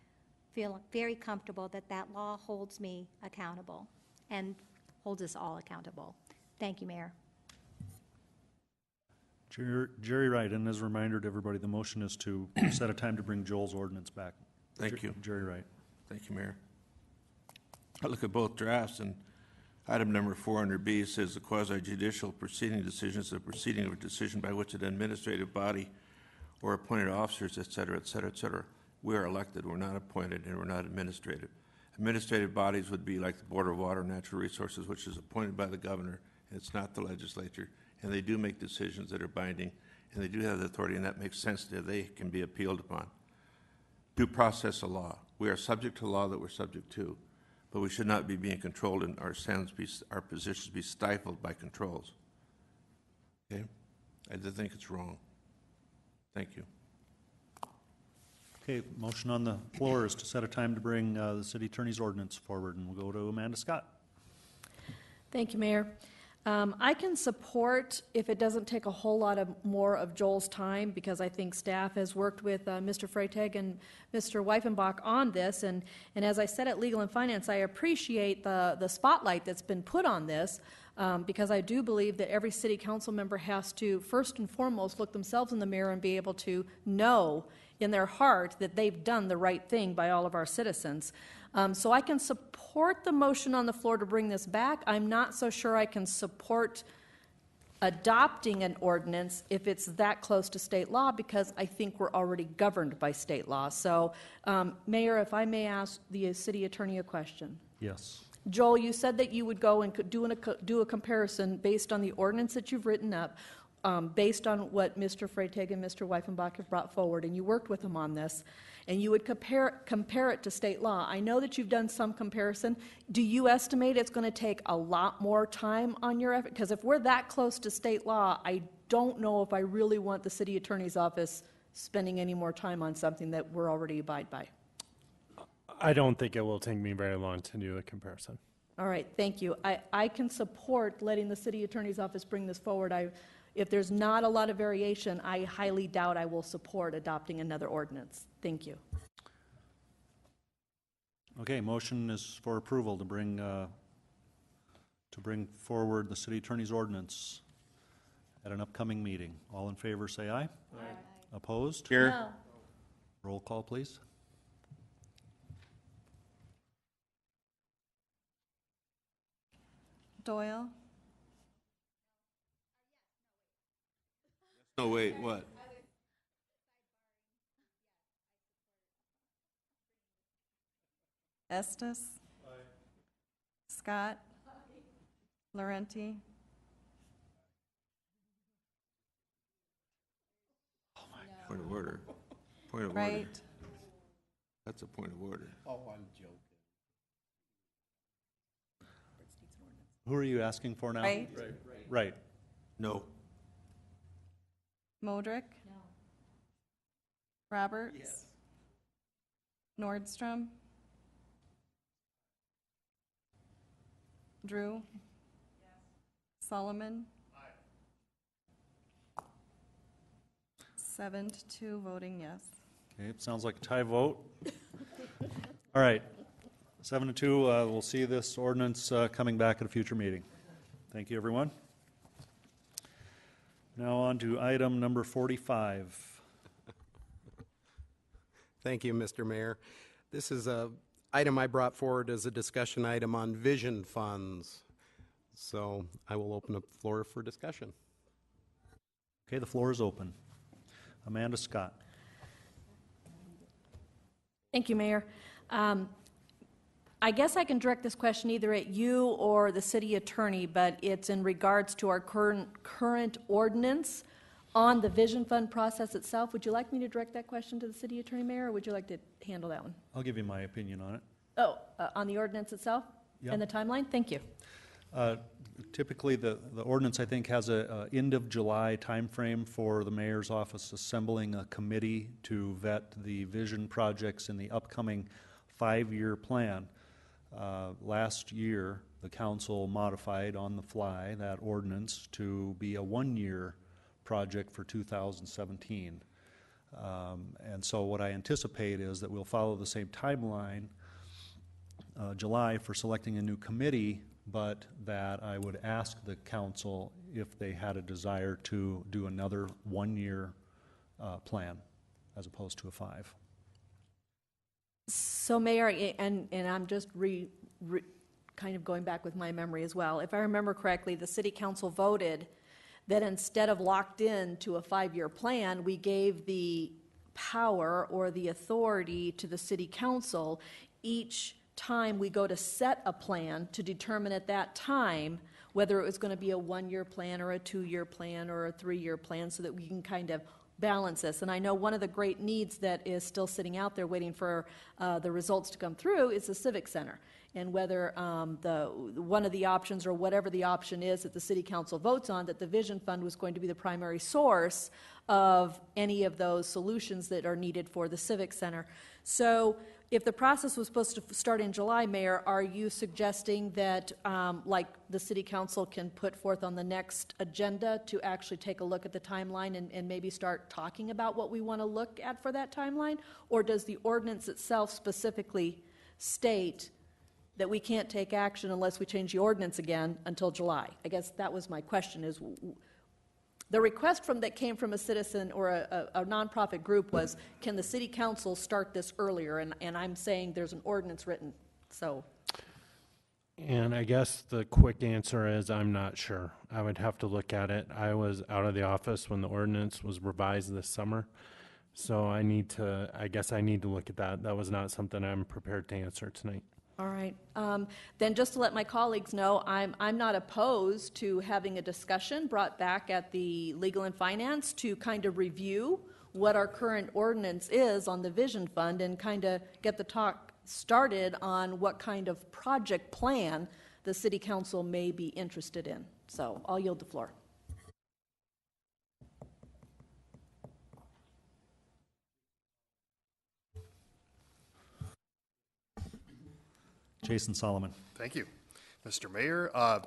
feel very comfortable that that law holds me accountable and holds us all accountable. Thank you, Mayor. Jerry Wright, and as a reminder to everybody, the motion is to set a time to bring Joel's ordinance back. Thank you. Jerry Wright. Thank you, Mayor. I look at both drafts, and item number 400B says the quasi-judicial proceeding decision is a proceeding of a decision by which an administrative body or appointed officers, et cetera, et cetera, et cetera. We are elected, we're not appointed, and we're not administrative. Administrative bodies would be like the Board of Water and Natural Resources, which is appointed by the governor. It's not the legislature, and they do make decisions that are binding, and they do have the authority, and that makes sense that they can be appealed upon. Due process of law. We are subject to law that we're subject to, but we should not be being controlled and our positions be stifled by controls. Okay? I just think it's wrong. Thank you. Okay, motion on the floor is to set a time to bring the city attorney's ordinance forward, and we'll go to Amanda Scott. Thank you, Mayor. I can support if it doesn't take a whole lot more of Joel's time, because I think staff has worked with Mr. Freitag and Mr. Weifenbach on this, and as I said at Legal and Finance, I appreciate the spotlight that's been put on this, because I do believe that every city council member has to, first and foremost, look themselves in the mirror and be able to know in their heart that they've done the right thing by all of our citizens. So I can support the motion on the floor to bring this back. I'm not so sure I can support adopting an ordinance if it's that close to state law, because I think we're already governed by state law. So, Mayor, if I may ask the city attorney a question. Yes. Joel, you said that you would go and do a comparison based on the ordinance that you've written up, based on what Mr. Freitag and Mr. Weifenbach have brought forward, and you worked with them on this, and you would compare it to state law. I know that you've done some comparison. Do you estimate it's going to take a lot more time on your effort? Because if we're that close to state law, I don't know if I really want the city attorney's office spending any more time on something that we're already abide by. I don't think it will take me very long to do a comparison. All right, thank you. I can support letting the city attorney's office bring this forward. If there's not a lot of variation, I highly doubt I will support adopting another ordinance. Thank you. Okay, motion is for approval to bring forward the city attorney's ordinance at an upcoming meeting. All in favor, say aye. Aye. Opposed? Here. No. Roll call, please. Doyle, No, wait, what? Estes, Scott, Laurenti, Point of order. Point of order. Wright, That's a point of order. Oh, I'm joking. Who are you asking for now? Wright, Right. No. Modrick. No. Roberts. Yes. Nordstrom. Drew. Yes. Solomon. Aye. 7-2 voting yes. Okay, it sounds like a tie vote. All right, 7-2, we'll see this ordinance coming back at a future meeting. Thank you, everyone. Now on to item number 45. Thank you, Mr. Mayor. This is a item I brought forward as a discussion item on vision funds. So I will open up the floor for discussion. Okay, the floor is open. Amanda Scott. Thank you, Mayor. I guess I can direct this question either at you or the city attorney, but it's in regards to our current ordinance on the vision fund process itself. Would you like me to direct that question to the city attorney, Mayor, or would you like to handle that one? I'll give you my opinion on it. Oh, on the ordinance itself? Yeah. And the timeline? Thank you. Typically, the ordinance, I think, has a end of July timeframe for the mayor's office assembling a committee to vet the vision projects in the upcoming 5-year plan. Last year, the council modified on the fly that ordinance to be a 1-year project for 2017. And so what I anticipate is that we'll follow the same timeline, July for selecting a new committee, but that I would ask the council if they had a desire to do another 1-year plan as opposed to a 5. So, Mayor, and I'm just kind of going back with my memory as well. If I remember correctly, the city council voted that instead of locked in to a 5-year plan, we gave the power or the authority to the city council each time we go to set a plan to determine at that time whether it was going to be a 1-year plan or a 2-year plan or a 3-year plan, so that we can kind of balance this. And I know one of the great needs that is still sitting out there waiting for the results to come through is the Civic Center. And whether one of the options, or whatever the option is that the City Council votes on, that the Vision Fund was going to be the primary source of any of those solutions that are needed for the Civic Center. So if the process was supposed to start in July, Mayor, are you suggesting that like the City Council can put forth on the next agenda to actually take a look at the timeline and maybe start talking about what we want to look at for that timeline? Or does the ordinance itself specifically state that we can't take action unless we change the ordinance again until July? I guess that was my question, is the request that came from a citizen or a nonprofit group was, can the City Council start this earlier? And I'm saying there's an ordinance written, so. And I guess the quick answer is I'm not sure. I would have to look at it. I was out of the office when the ordinance was revised this summer. So I guess I need to look at that. That was not something I'm prepared to answer tonight. All right. Then just to let my colleagues know, I'm not opposed to having a discussion brought back at the Legal and Finance to kind of review what our current ordinance is on the Vision Fund and kind of get the talk started on what kind of project plan the City Council may be interested in. So I'll yield the floor. Jason Solomon. Thank you, Mr. Mayor. I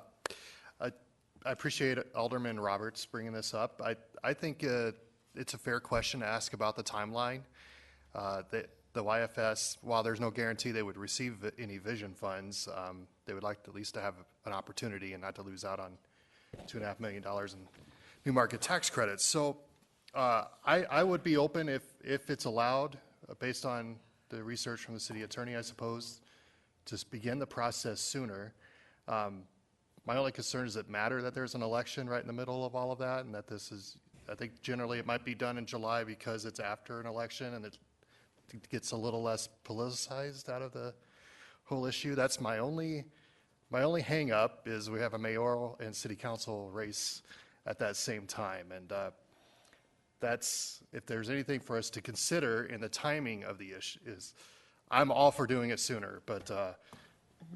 appreciate Alderman Roberts bringing this up. I think it's a fair question to ask about the timeline. The YFS, while there's no guarantee they would receive any vision funds, they would like at least to have an opportunity and not to lose out on $2.5 million in new market tax credits. So I would be open if it's allowed, based on the research from the city attorney, I suppose, to begin the process sooner. My only concern is it matter that there's an election right in the middle of all of that, and that this is, I think generally it might be done in July because it's after an election and it gets a little less politicized out of the whole issue. That's my only hang up, is we have a mayoral and city council race at that same time. And that's, if there's anything for us to consider in the timing of the issue, is I'm all for doing it sooner, but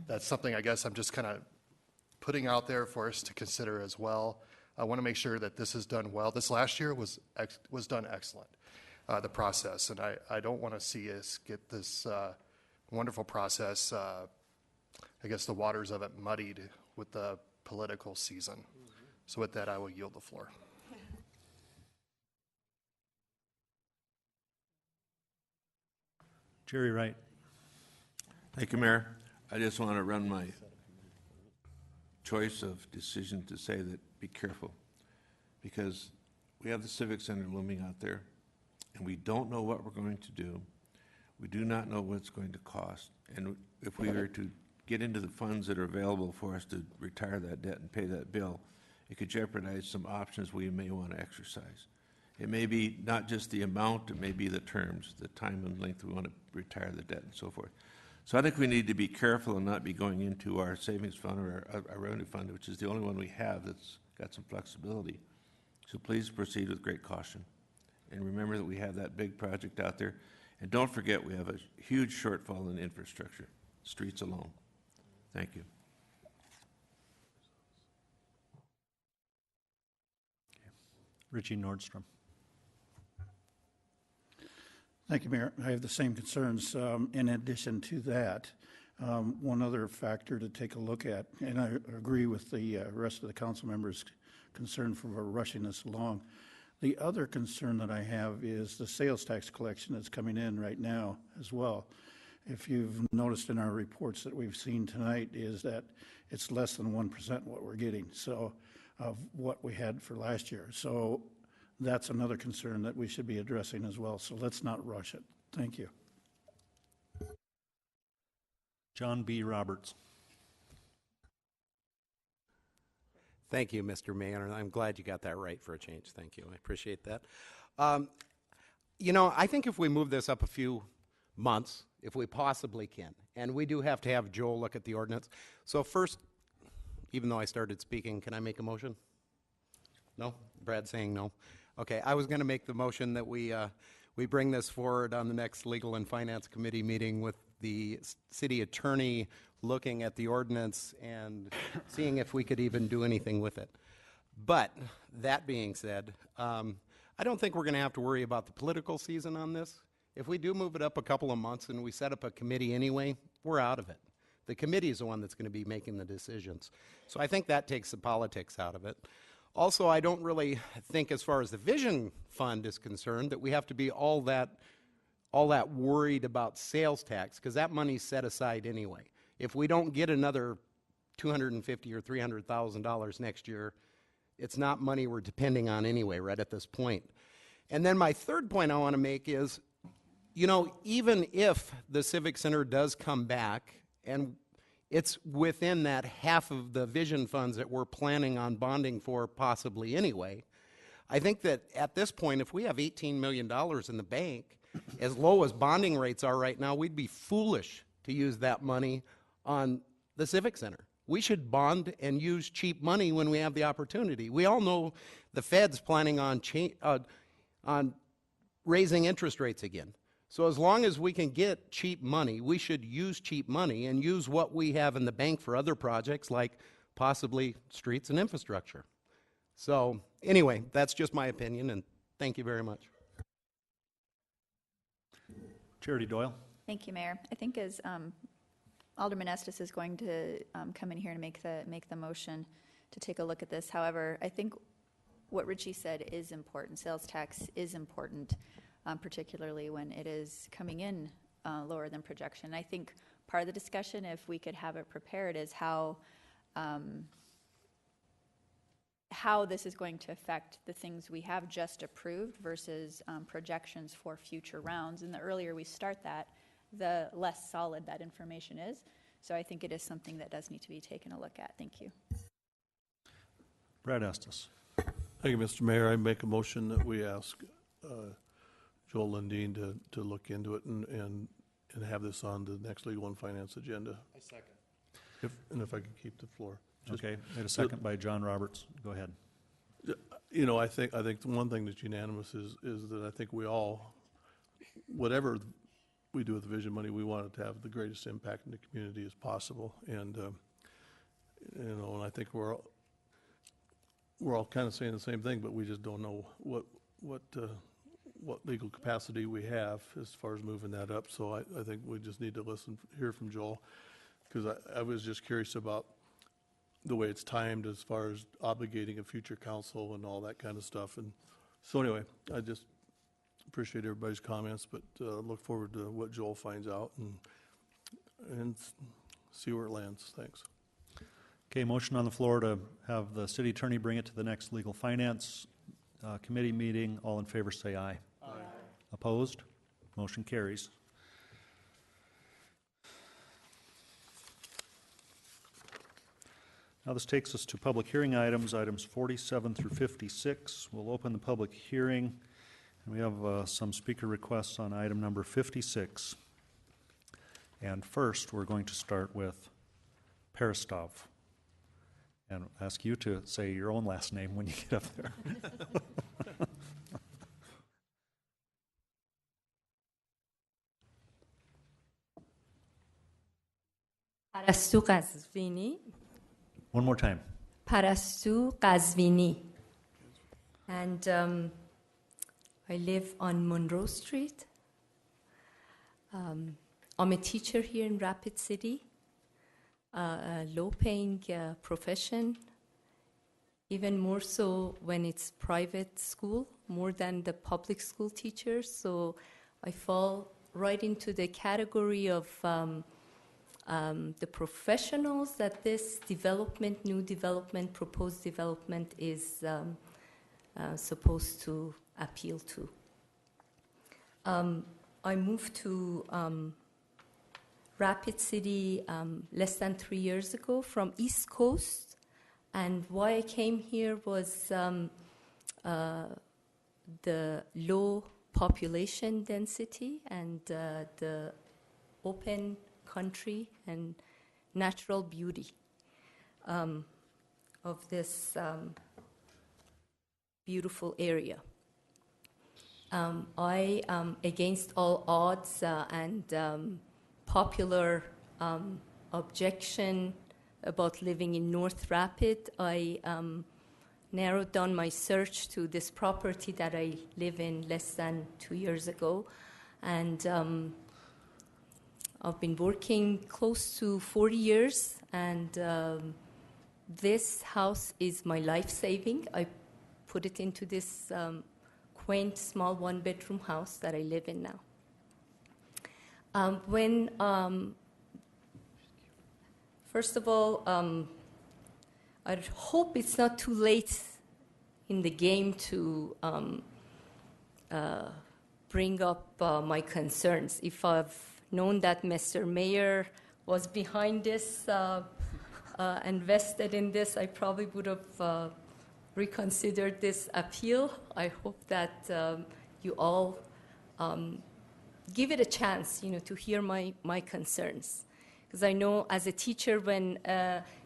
that's something I guess I'm just kind of putting out there for us to consider as well. I want to make sure that this is done well. This last year was done excellent, the process, and I don't want to see us get this wonderful process, I guess the waters of it muddied with the political season. So with that, I will yield the floor. Jerry Wright. Thank you, Mayor. I just want to run my choice of decision to say that be careful, because we have the Civic Center looming out there, and we don't know what we're going to do. We do not know what it's going to cost. And if we are to get into the funds that are available for us to retire that debt and pay that bill, it could jeopardize some options we may want to exercise. It may be not just the amount, it may be the terms, the time and length we want to retire the debt and so forth. So I think we need to be careful and not be going into our savings fund or our revenue fund, which is the only one we have that's got some flexibility. So please proceed with great caution. And remember that we have that big project out there. And don't forget, we have a huge shortfall in infrastructure, streets alone. Thank you. Richie Nordstrom. Thank you, Mayor. I have the same concerns. In addition to that, one other factor to take a look at, and I agree with the rest of the council members' concern for rushing this along. The other concern that I have is the sales tax collection that's coming in right now as well. If you've noticed in our reports that we've seen tonight, is that it's less than 1% what we're getting, so of what we had for last year. So that's another concern that we should be addressing as well. So let's not rush it. Thank you. John B. Roberts. Thank you, Mr. Mayor. I'm glad you got that right for a change. Thank you. I appreciate that. You know, I think if we move this up a few months, if we possibly can, And we do have to have Joel look at the ordinance. So first, even though I started speaking, can I make a motion? No? Brad's saying no. Okay, I was going to make the motion that we bring this forward on the next Legal and Finance Committee meeting with the city attorney looking at the ordinance and seeing if we could even do anything with it. But that being said, I don't think we're going to have to worry about the political season on this. If we do move it up a couple of months and we set up a committee anyway, we're out of it. The committee is the one that's going to be making the decisions. So I think that takes the politics out of it. Also, I don't really think, as far as the Vision Fund is concerned, that we have to be all that worried about sales tax, because that money's set aside anyway. If we don't get another $250,000 or $300,000 next year, it's not money we're depending on anyway, right at this point. And then my third point I want to make is, you know, even if the Civic Center does come back, and it's within that half of the Vision funds that we're planning on bonding for possibly anyway, I think that at this point, if we have $18 million in the bank, as low as bonding rates are right now, we'd be foolish to use that money on the Civic Center. We should bond and use cheap money when we have the opportunity. We all know the Fed's planning on raising interest rates again. So as long as we can get cheap money, we should use cheap money and use what we have in the bank for other projects like possibly streets and infrastructure. So anyway, that's just my opinion, and thank you very much. Charity Doyle. Thank you, Mayor. I think as Alderman Estes is going to come in here and make the motion to take a look at this. However, I think what Richie said is important. Sales tax is important, particularly when it is coming in lower than projection. I think part of the discussion, if we could have it prepared, is how this is going to affect the things we have just approved versus projections for future rounds. And the earlier we start that, the less solid that information is. So I think it is something that does need to be taken a look at. Thank you. Brad Estes. Thank you, Mr. Mayor. I make a motion that we ask Joel Lundin to look into it and have this on the next Legal and Finance agenda. I second. If I could keep the floor. Okay, we had a second by John Roberts. Go ahead. You know, I think the one thing that's unanimous is that I think we all, whatever we do with the Vision money, we want it to have the greatest impact in the community as possible. And you know, and I think we're all kind of saying the same thing, but we just don't know what legal capacity we have as far as moving that up. So I think we just need to hear from Joel, because I was just curious about the way it's timed as far as obligating a future council and all that kind of stuff. And so anyway, I just appreciate everybody's comments, but look forward to what Joel finds out and see where it lands. Thanks. Okay, motion on the floor to have the city attorney bring it to the next Legal Finance Committee meeting. All in favor say aye. Aye. Opposed? Motion carries. Now this takes us to public hearing items 47 through 56. We'll open the public hearing, and we have some speaker requests on item number 56. And first, we're going to start with Peristov. And ask you to say your own last name when you get up there. Parastu Qazvini. One more time. Parastu Qazvini. And I live on Monroe Street. I'm a teacher here in Rapid City. A low-paying profession, even more so when it's private school, more than the public school teachers. So I fall right into the category of the professionals that this development, new development, proposed development is supposed to appeal to. I moved to Rapid City less than 3 years ago from East Coast, and why I came here was the low population density and the open country and natural beauty of this beautiful area. I, against all odds and popular objection about living in North Rapid, I narrowed down my search to this property that I live in less than 2 years ago. And I've been working close to 40 years, and this house is my life-saving. I put it into this quaint, small one-bedroom house that I live in now. First of all, I hope it's not too late in the game to bring up my concerns. If I've known that Mr. Mayor was behind this and vested in this, I probably would have reconsidered this appeal. I hope that you all give it a chance, to hear my concerns. Because I know as a teacher, when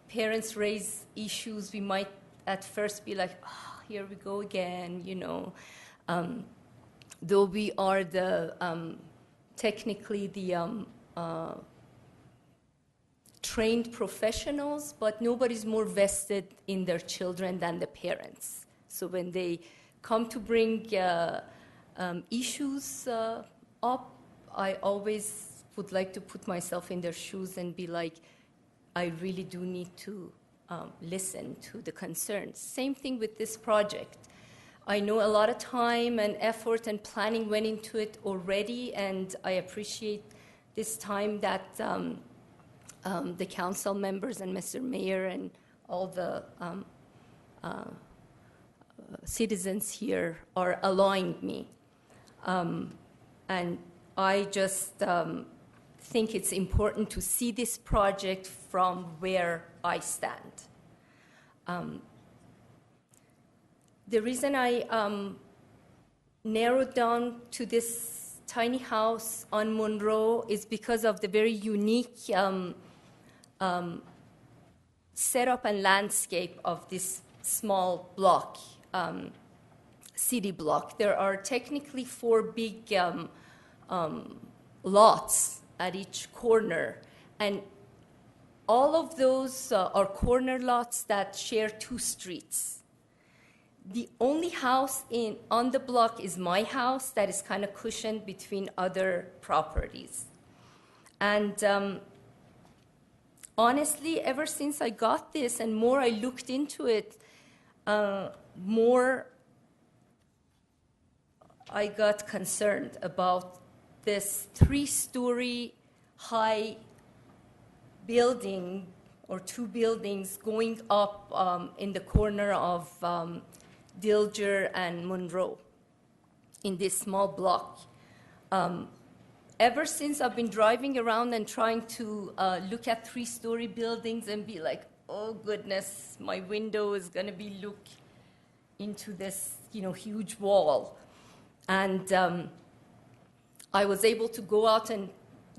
parents raise issues, we might at first be like, oh, here we go again, though we are technically the trained professionals, but nobody's more vested in their children than the parents. So when they come to bring issues up, I always would like to put myself in their shoes and be like, I really do need to listen to the concerns. Same thing with this project. I know a lot of time and effort and planning went into it already, and I appreciate this time that the council members and Mr. Mayor and all the citizens here are allowing me. And I just think it's important to see this project from where I stand. The reason I narrowed down to this tiny house on Monroe is because of the very unique setup and landscape of this small block, city block. There are technically 4 big lots at each corner, and all of those are corner lots that share 2 streets. The only house on the block is my house that is kind of cushioned between other properties. And honestly, ever since I got this and more I looked into it, more I got concerned about this 3-story high building or 2 buildings going up in the corner of Dilger and Monroe in this small block. Ever since I've been driving around and trying to look at 3-story buildings and be like, oh goodness, my window is going to be look into this, huge wall. And I was able to go out and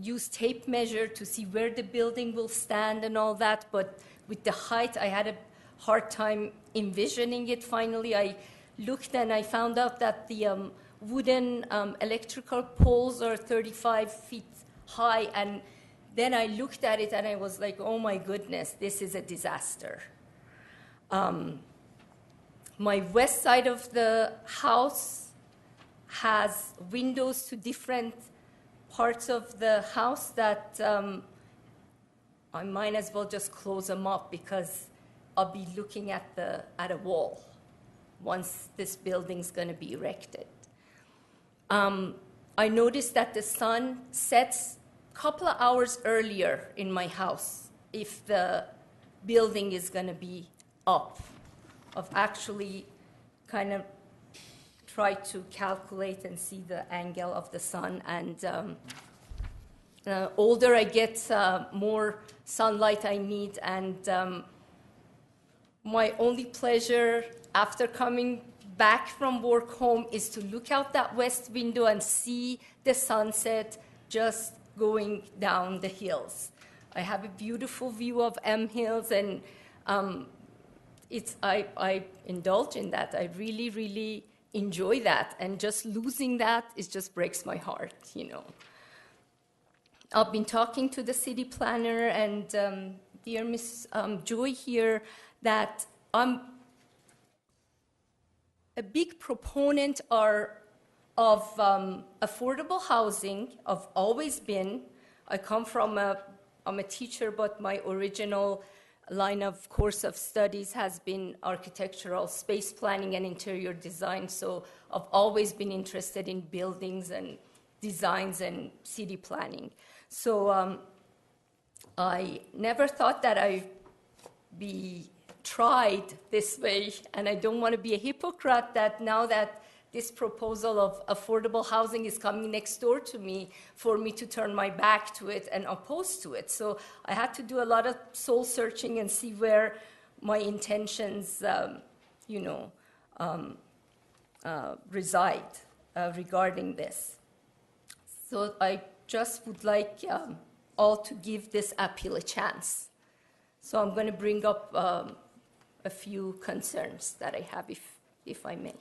use tape measure to see where the building will stand and all that, but with the height, I had a hard time envisioning it. Finally, I looked and I found out that the wooden electrical poles are 35 feet high, and then I looked at it and I was like, oh my goodness, this is a disaster. My west side of the house has windows to different parts of the house that I might as well just close them up because I'll be looking at a wall once this building's going to be erected. I noticed that the sun sets a couple of hours earlier in my house if the building is going to be up. I've actually kind of tried to calculate and see the angle of the sun, and the older I get, more sunlight I need, and my only pleasure after coming back from work home is to look out that west window and see the sunset just going down the hills. I have a beautiful view of M Hills, and I indulge in that. I really, really enjoy that, and just losing that, it just breaks my heart, you know. I've been talking to the city planner and dear Miss Joy here that I'm a big proponent of affordable housing. I've always been. I come from I'm a teacher, but my original line of course of studies has been architectural space planning and interior design. So I've always been interested in buildings and designs and city planning. So I never thought that I'd be tried this way, and I don't want to be a hypocrite that now that this proposal of affordable housing is coming next door to me, for me to turn my back to it and oppose to it. So I had to do a lot of soul searching and see where my intentions, reside regarding this. So I just would like all to give this appeal a chance. So I'm going to bring up a few concerns that I have, if I may.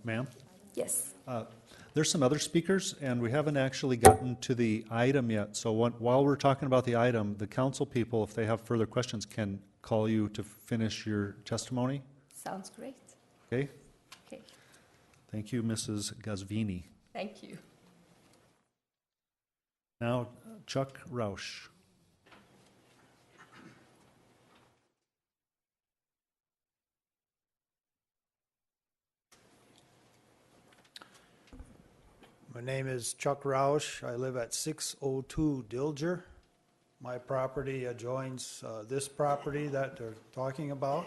Ma'am? Yes. There's some other speakers, and we haven't actually gotten to the item yet. So while we're talking about the item, the council people, if they have further questions, can call you to finish your testimony. Sounds great. Okay? Okay. Thank you, Mrs. Gazvini. Thank you. Now, Chuck Roush. My name is Chuck Roush. I live at 602 Dilger. My property adjoins this property that they're talking about.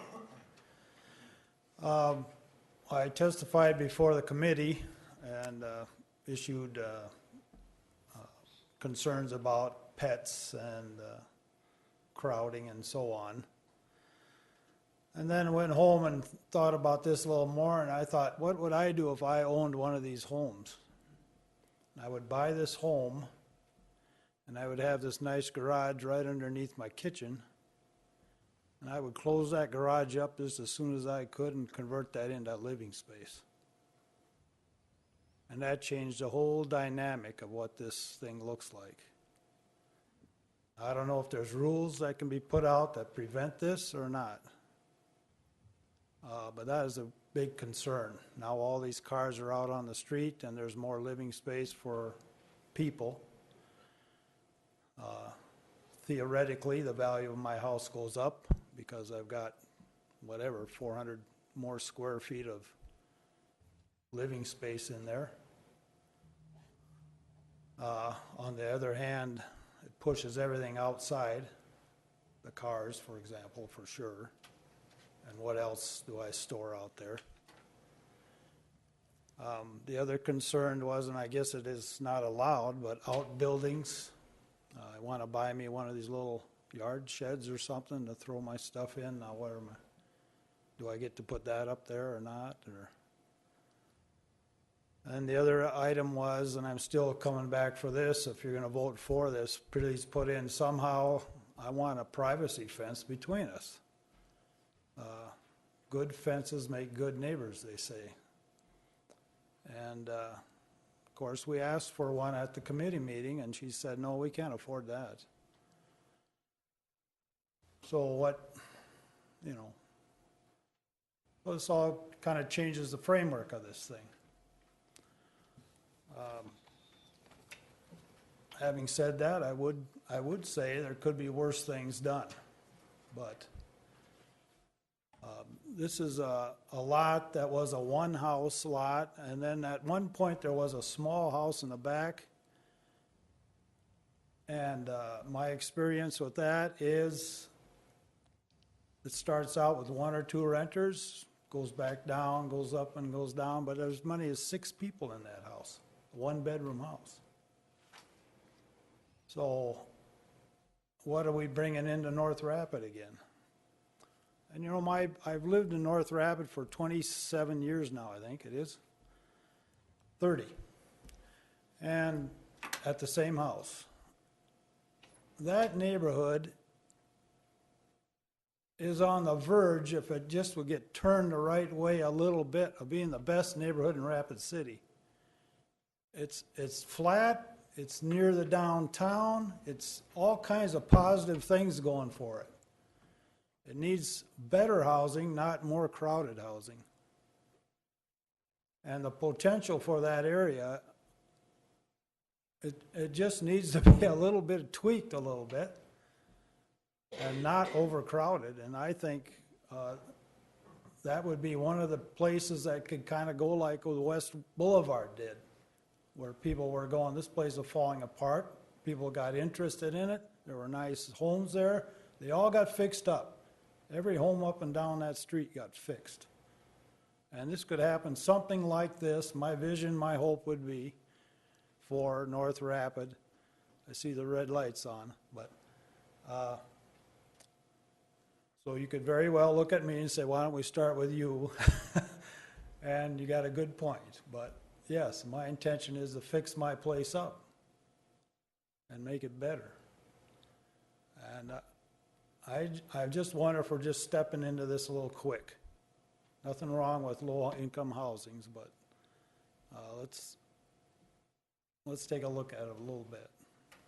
I testified before the committee and issued concerns about pets and crowding and so on. And then went home and thought about this a little more, and I thought, what would I do if I owned one of these homes? I would buy this home, and I would have this nice garage right underneath my kitchen, and I would close that garage up just as soon as I could and convert that into living space. And that changed the whole dynamic of what this thing looks like. I don't know if there's rules that can be put out that prevent this or not. But that is a big concern. Now all these cars are out on the street and there's more living space for people. Theoretically, the value of my house goes up because I've got, 400 more square feet of living space in there. On the other hand, it pushes everything outside, the cars, for example, for sure. And what else do I store out there? The other concern was, and I guess it is not allowed, but outbuildings. I want to buy me one of these little yard sheds or something to throw my stuff in. Now, do I get to put that up there or not? And the other item was, and I'm still coming back for this, if you're going to vote for this, please put in somehow, I want a privacy fence between us. Good fences make good neighbors, they say. And of course, we asked for one at the committee meeting, and she said, no, we can't afford that. So this all kind of changes the framework of this thing. Having said that, I would say there could be worse things done, but this is a lot that was a one-house lot, and then at one point there was a small house in the back. And my experience with that is it starts out with 1 or 2 renters, goes back down, goes up and goes down, but there's as many as 6 people in that house, a 1-bedroom house. So what are we bringing into North Rapid again? And I've lived in North Rapid for 27 years now, I think it is. 30. And at the same house. That neighborhood is on the verge, if it just would get turned the right way a little bit, of being the best neighborhood in Rapid City. It's flat, it's near the downtown, it's all kinds of positive things going for it. It needs better housing, not more crowded housing. And the potential for that area, it just needs to be a little bit tweaked a little bit and not overcrowded. And I think that would be one of the places that could kind of go like the West Boulevard did, where people were going, this place is falling apart. People got interested in it. There were nice homes there. They all got fixed up. Every home up and down that street got fixed. And this could happen, something like this. My vision, my hope would be for North Rapid. I see the red lights on, but so you could very well look at me and say, why don't we start with you? And you got a good point. But yes, my intention is to fix my place up and make it better. And I just wonder if we're just stepping into this a little quick. Nothing wrong with low-income housings, but let's take a look at it a little bit,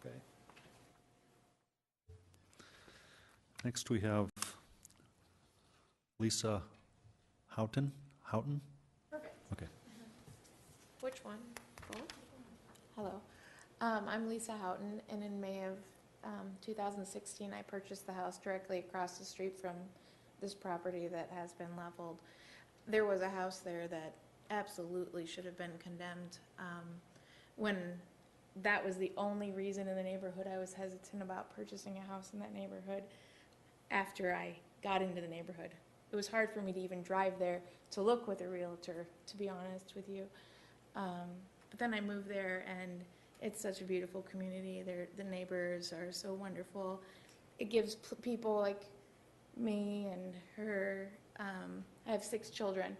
okay? Next, we have Lisa Houghton. Houghton? Perfect. Okay. Which one? Both? Hello. I'm Lisa Houghton, and in May of 2016, I purchased the house directly across the street from this property that has been leveled. There was a house there that absolutely should have been condemned. When that was the only reason in the neighborhood I was hesitant about purchasing a house in that neighborhood after I got into the neighborhood. It was hard for me to even drive there to look with a realtor, to be honest with you. But then I moved there, and it's such a beautiful community. The neighbors are so wonderful. It gives people like me and her, I have 6 children.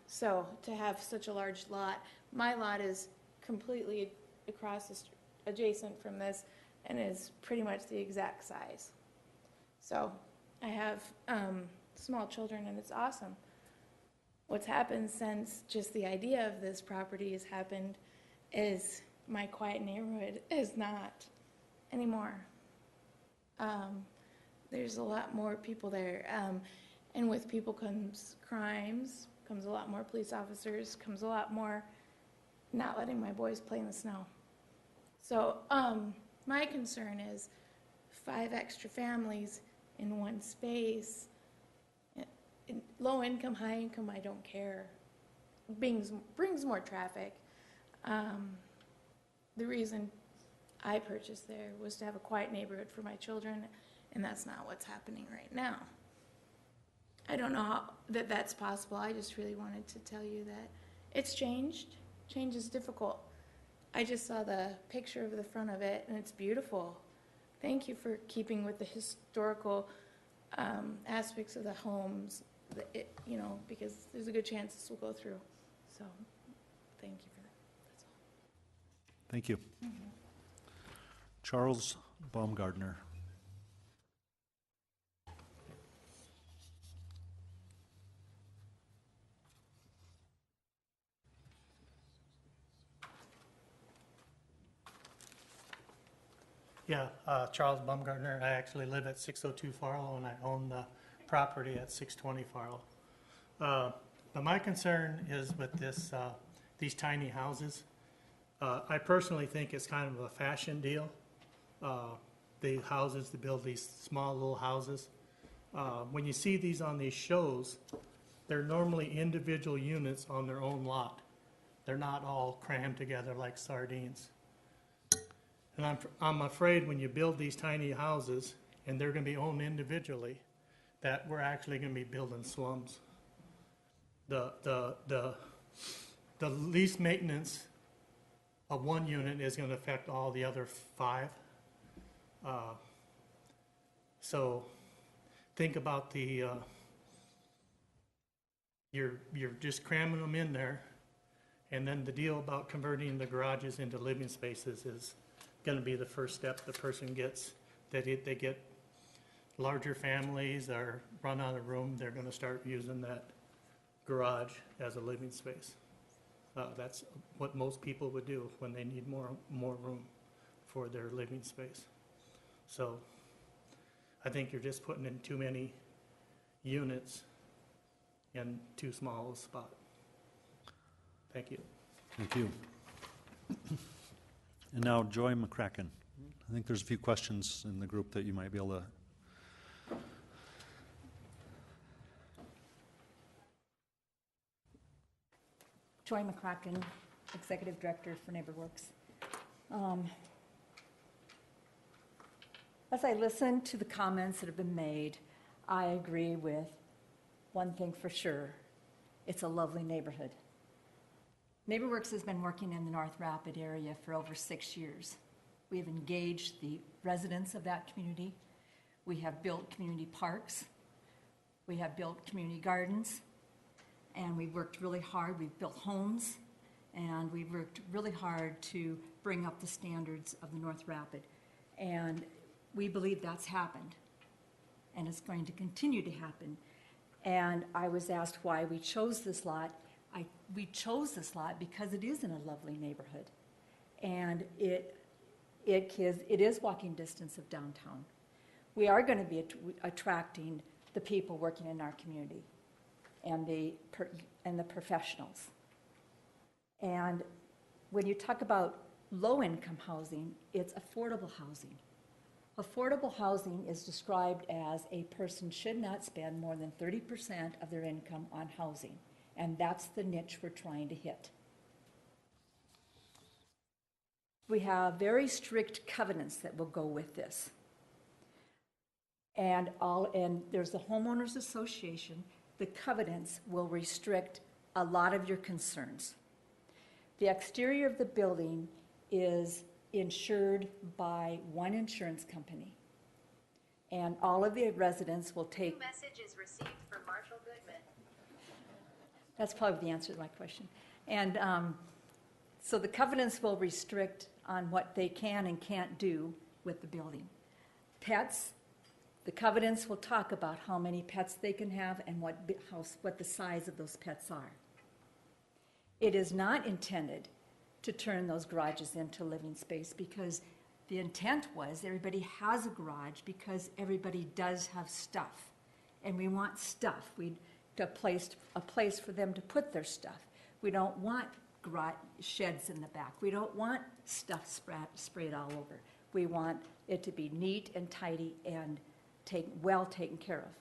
So to have such a large lot, my lot is completely across the adjacent from this and is pretty much the exact size. So I have small children, and it's awesome. What's happened since just the idea of this property has happened is my quiet neighborhood is not anymore. There's a lot more people there, and with people comes crimes, comes a lot more police officers, comes a lot more not letting my boys play in the snow. So my concern is 5 extra families in one space. In low income, high income, I don't care. Brings more traffic. The reason I purchased there was to have a quiet neighborhood for my children, and that's not what's happening right now. I don't know how that's possible. I just really wanted to tell you that it's changed. Change is difficult. I just saw the picture of the front of it, and it's beautiful. Thank you for keeping with the historical aspects of the homes, because there's a good chance this will go through. So thank you for that. That's all. Thank you. Charles Baumgartner. Yeah, Charles Baumgartner. I actually live at 602 Farlow, and I own the property at 620 Farlow. But my concern is with these tiny houses. I personally think it's kind of a fashion deal. The houses, to build these small little houses. When you see these on these shows, they're normally individual units on their own lot. They're not all crammed together like sardines. And I'm afraid when you build these tiny houses, and they're going to be owned individually, that we're actually going to be building slums. The least maintenance of one unit is going to affect all the other 5. So think about you're just cramming them in there, And then the deal about converting the garages into living spaces is gonna be the first step the person gets, that they get larger families or run out of room, they're gonna start using that garage as a living space. That's what most people would do when they need more room for their living space. So I think you're just putting in too many units in too small a spot. Thank you. Thank you. And now Joy McCracken. I think there's a few questions in the group that you might be able to. Joy McCracken, Executive Director for NeighborWorks. As I listen to the comments that have been made, I agree with one thing for sure. It's a lovely neighborhood. NeighborWorks has been working in the North Rapid area for over 6 years. We have engaged the residents of that community. We have built community parks. We have built community gardens. And we've worked really hard. We've built homes. And we've worked really hard to bring up the standards of the North Rapid. And we believe that's happened. And it's going to continue to happen. And I was asked why we chose this lot. We chose this lot because it is in a lovely neighborhood. And it is walking distance of downtown. We are going to be attracting the people working in our community and the professionals. And when you talk about low-income housing, it's affordable housing. Affordable housing is described as a person should not spend more than 30% of their income on housing. And that's the niche we're trying to hit. We have very strict covenants that will go with this. And there's the homeowners association. The covenants will restrict a lot of your concerns. The exterior of the building is insured by one insurance company. And all of the residents will take... Message is received from Marshall Goodman. That's probably the answer to my question. And so the covenants will restrict on what they can and can't do with the building. Pets, the covenants will talk about how many pets they can have and what the size of those pets are. It is not intended to turn those garages into living space because the intent was everybody has a garage because everybody does have stuff. And we want stuff. A place for them to put their stuff. We don't want sheds in the back. We don't want stuff sprayed all over. We want it to be neat and tidy and well taken care of.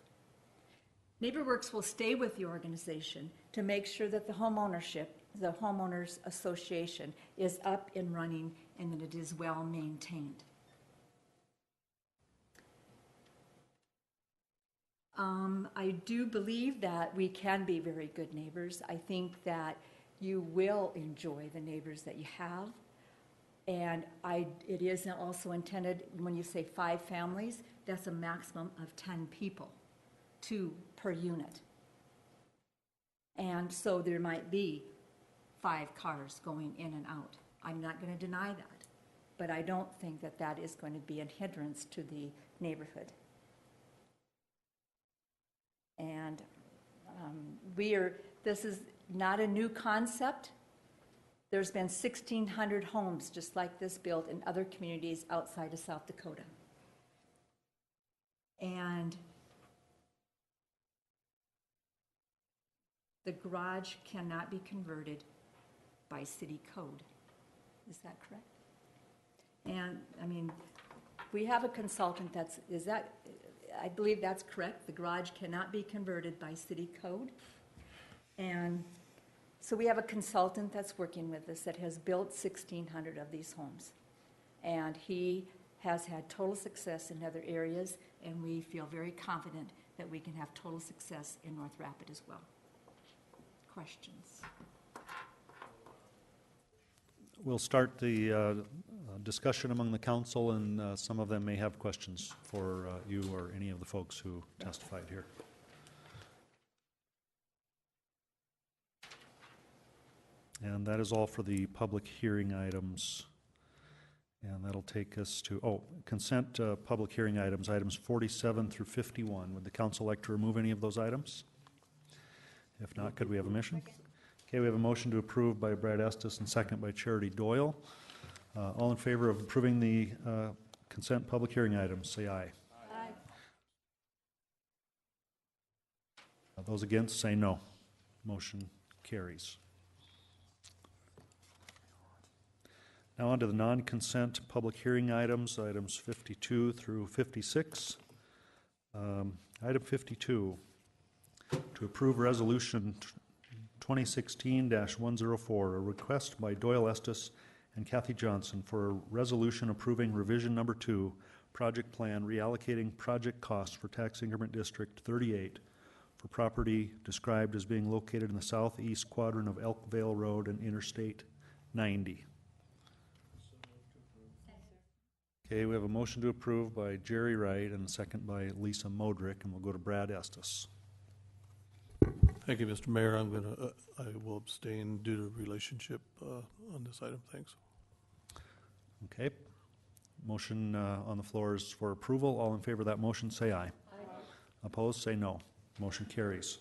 NeighborWorks will stay with the organization to make sure that the homeowners association is up and running and that it is well maintained. I do believe that we can be very good neighbors. I think that you will enjoy the neighbors that you have. And it is also intended, when you say 5 families, that's a maximum of 10 people, 2 per unit. And so there might be 5 cars going in and out. I'm not going to deny that. But I don't think that that is going to be a hindrance to the neighborhood. And this is not a new concept. There's been 1,600 homes just like this built in other communities outside of South Dakota. And the garage cannot be converted by city code. Is that correct? And, I mean, we have a consultant I believe that's correct. The garage cannot be converted by city code. And so we have a consultant that's working with us that has built 1,600 of these homes. And he has had total success in other areas, and we feel very confident that we can have total success in North Rapid as well. Questions? We'll start the discussion among the council, and some of them may have questions for you or any of the folks who testified here. And that is all for the public hearing items. And that'll take us to, consent public hearing items, items 47 through 51. Would the council like to remove any of those items? If not, could we have a motion? Okay, we have a motion to approve by Brad Estes and second by Charity Doyle. All in favor of approving the consent public hearing items, say aye. Aye. Those against, say no. Motion carries. Now on to the non-consent public hearing items, items 52 through 56. Item 52, to approve resolution 2016-104, a request by Doyle Estes and Kathy Johnson for a resolution approving revision number 2, project plan reallocating project costs for tax increment district 38 for property described as being located in the southeast quadrant of Elkvale Road and Interstate 90. Okay, we have a motion to approve by Jerry Wright and a second by Lisa Modrick, and we'll go to Brad Estes. Thank you, Mr. Mayor. I will abstain due to relationship on this item. Thanks. Okay. Motion on the floor is for approval. All in favor of that motion, say aye. Aye. Opposed, say no. Motion carries.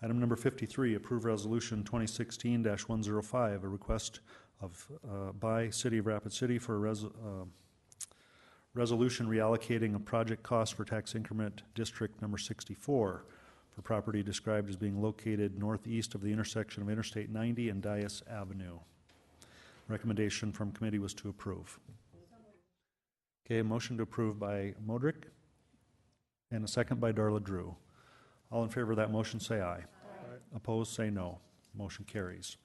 Item number 53, approve resolution 2016-105, a request of by City of Rapid City for a resolution reallocating a project cost for tax increment district number 64 for property described as being located northeast of the intersection of Interstate 90 and Dias Avenue. Recommendation from committee was to approve. Okay, a motion to approve by Modrick and a second by Darla Drew. All in favor of that motion, say aye. Aye. Opposed, say no. Motion carries.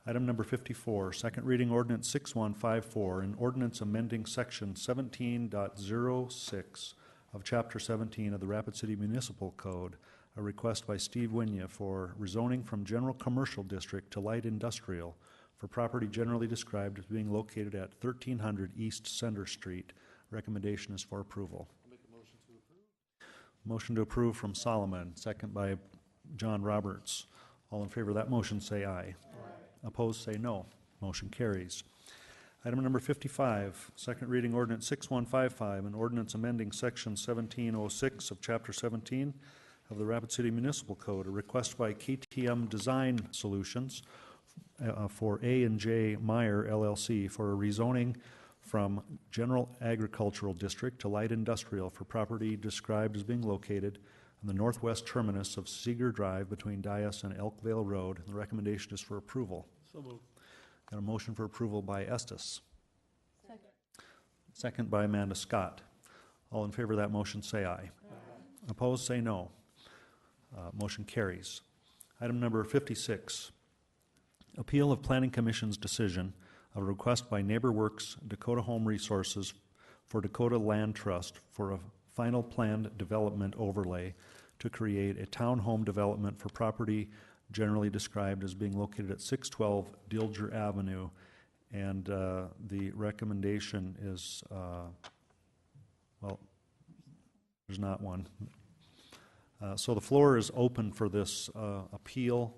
Item number 54, second reading ordinance 6154, an ordinance amending section 17.06 of chapter 17 of the Rapid City Municipal Code, a request by Steve Winya for rezoning from general commercial district to light industrial for property generally described as being located at 1300 East Center Street. Recommendation is for approval. I'll make a motion to approve. Motion to approve from Solomon, second by John Roberts. All in favor of that motion, say aye. Aye. Opposed, say no. Motion carries. Item number 55, second reading ordinance 6155, an ordinance amending section 1706 of chapter 17 of the Rapid City Municipal Code, a request by KTM Design Solutions for A&J Meyer LLC for a rezoning from general agricultural district to light industrial for property described as being located on the northwest terminus of Seeger Drive between Dias and Elkvale Road. The recommendation is for approval. So moved. Got a motion for approval by Estes. Second. Second by Amanda Scott. All in favor of that motion, say aye. Aye. Opposed, say no. Motion carries. Item number 56, appeal of Planning Commission's decision of a request by NeighborWorks Dakota Home Resources for Dakota Land Trust for a final planned development overlay to create a townhome development for property generally described as being located at 612 Dilger Avenue. And the recommendation is, well, there's not one. So the floor is open for this appeal.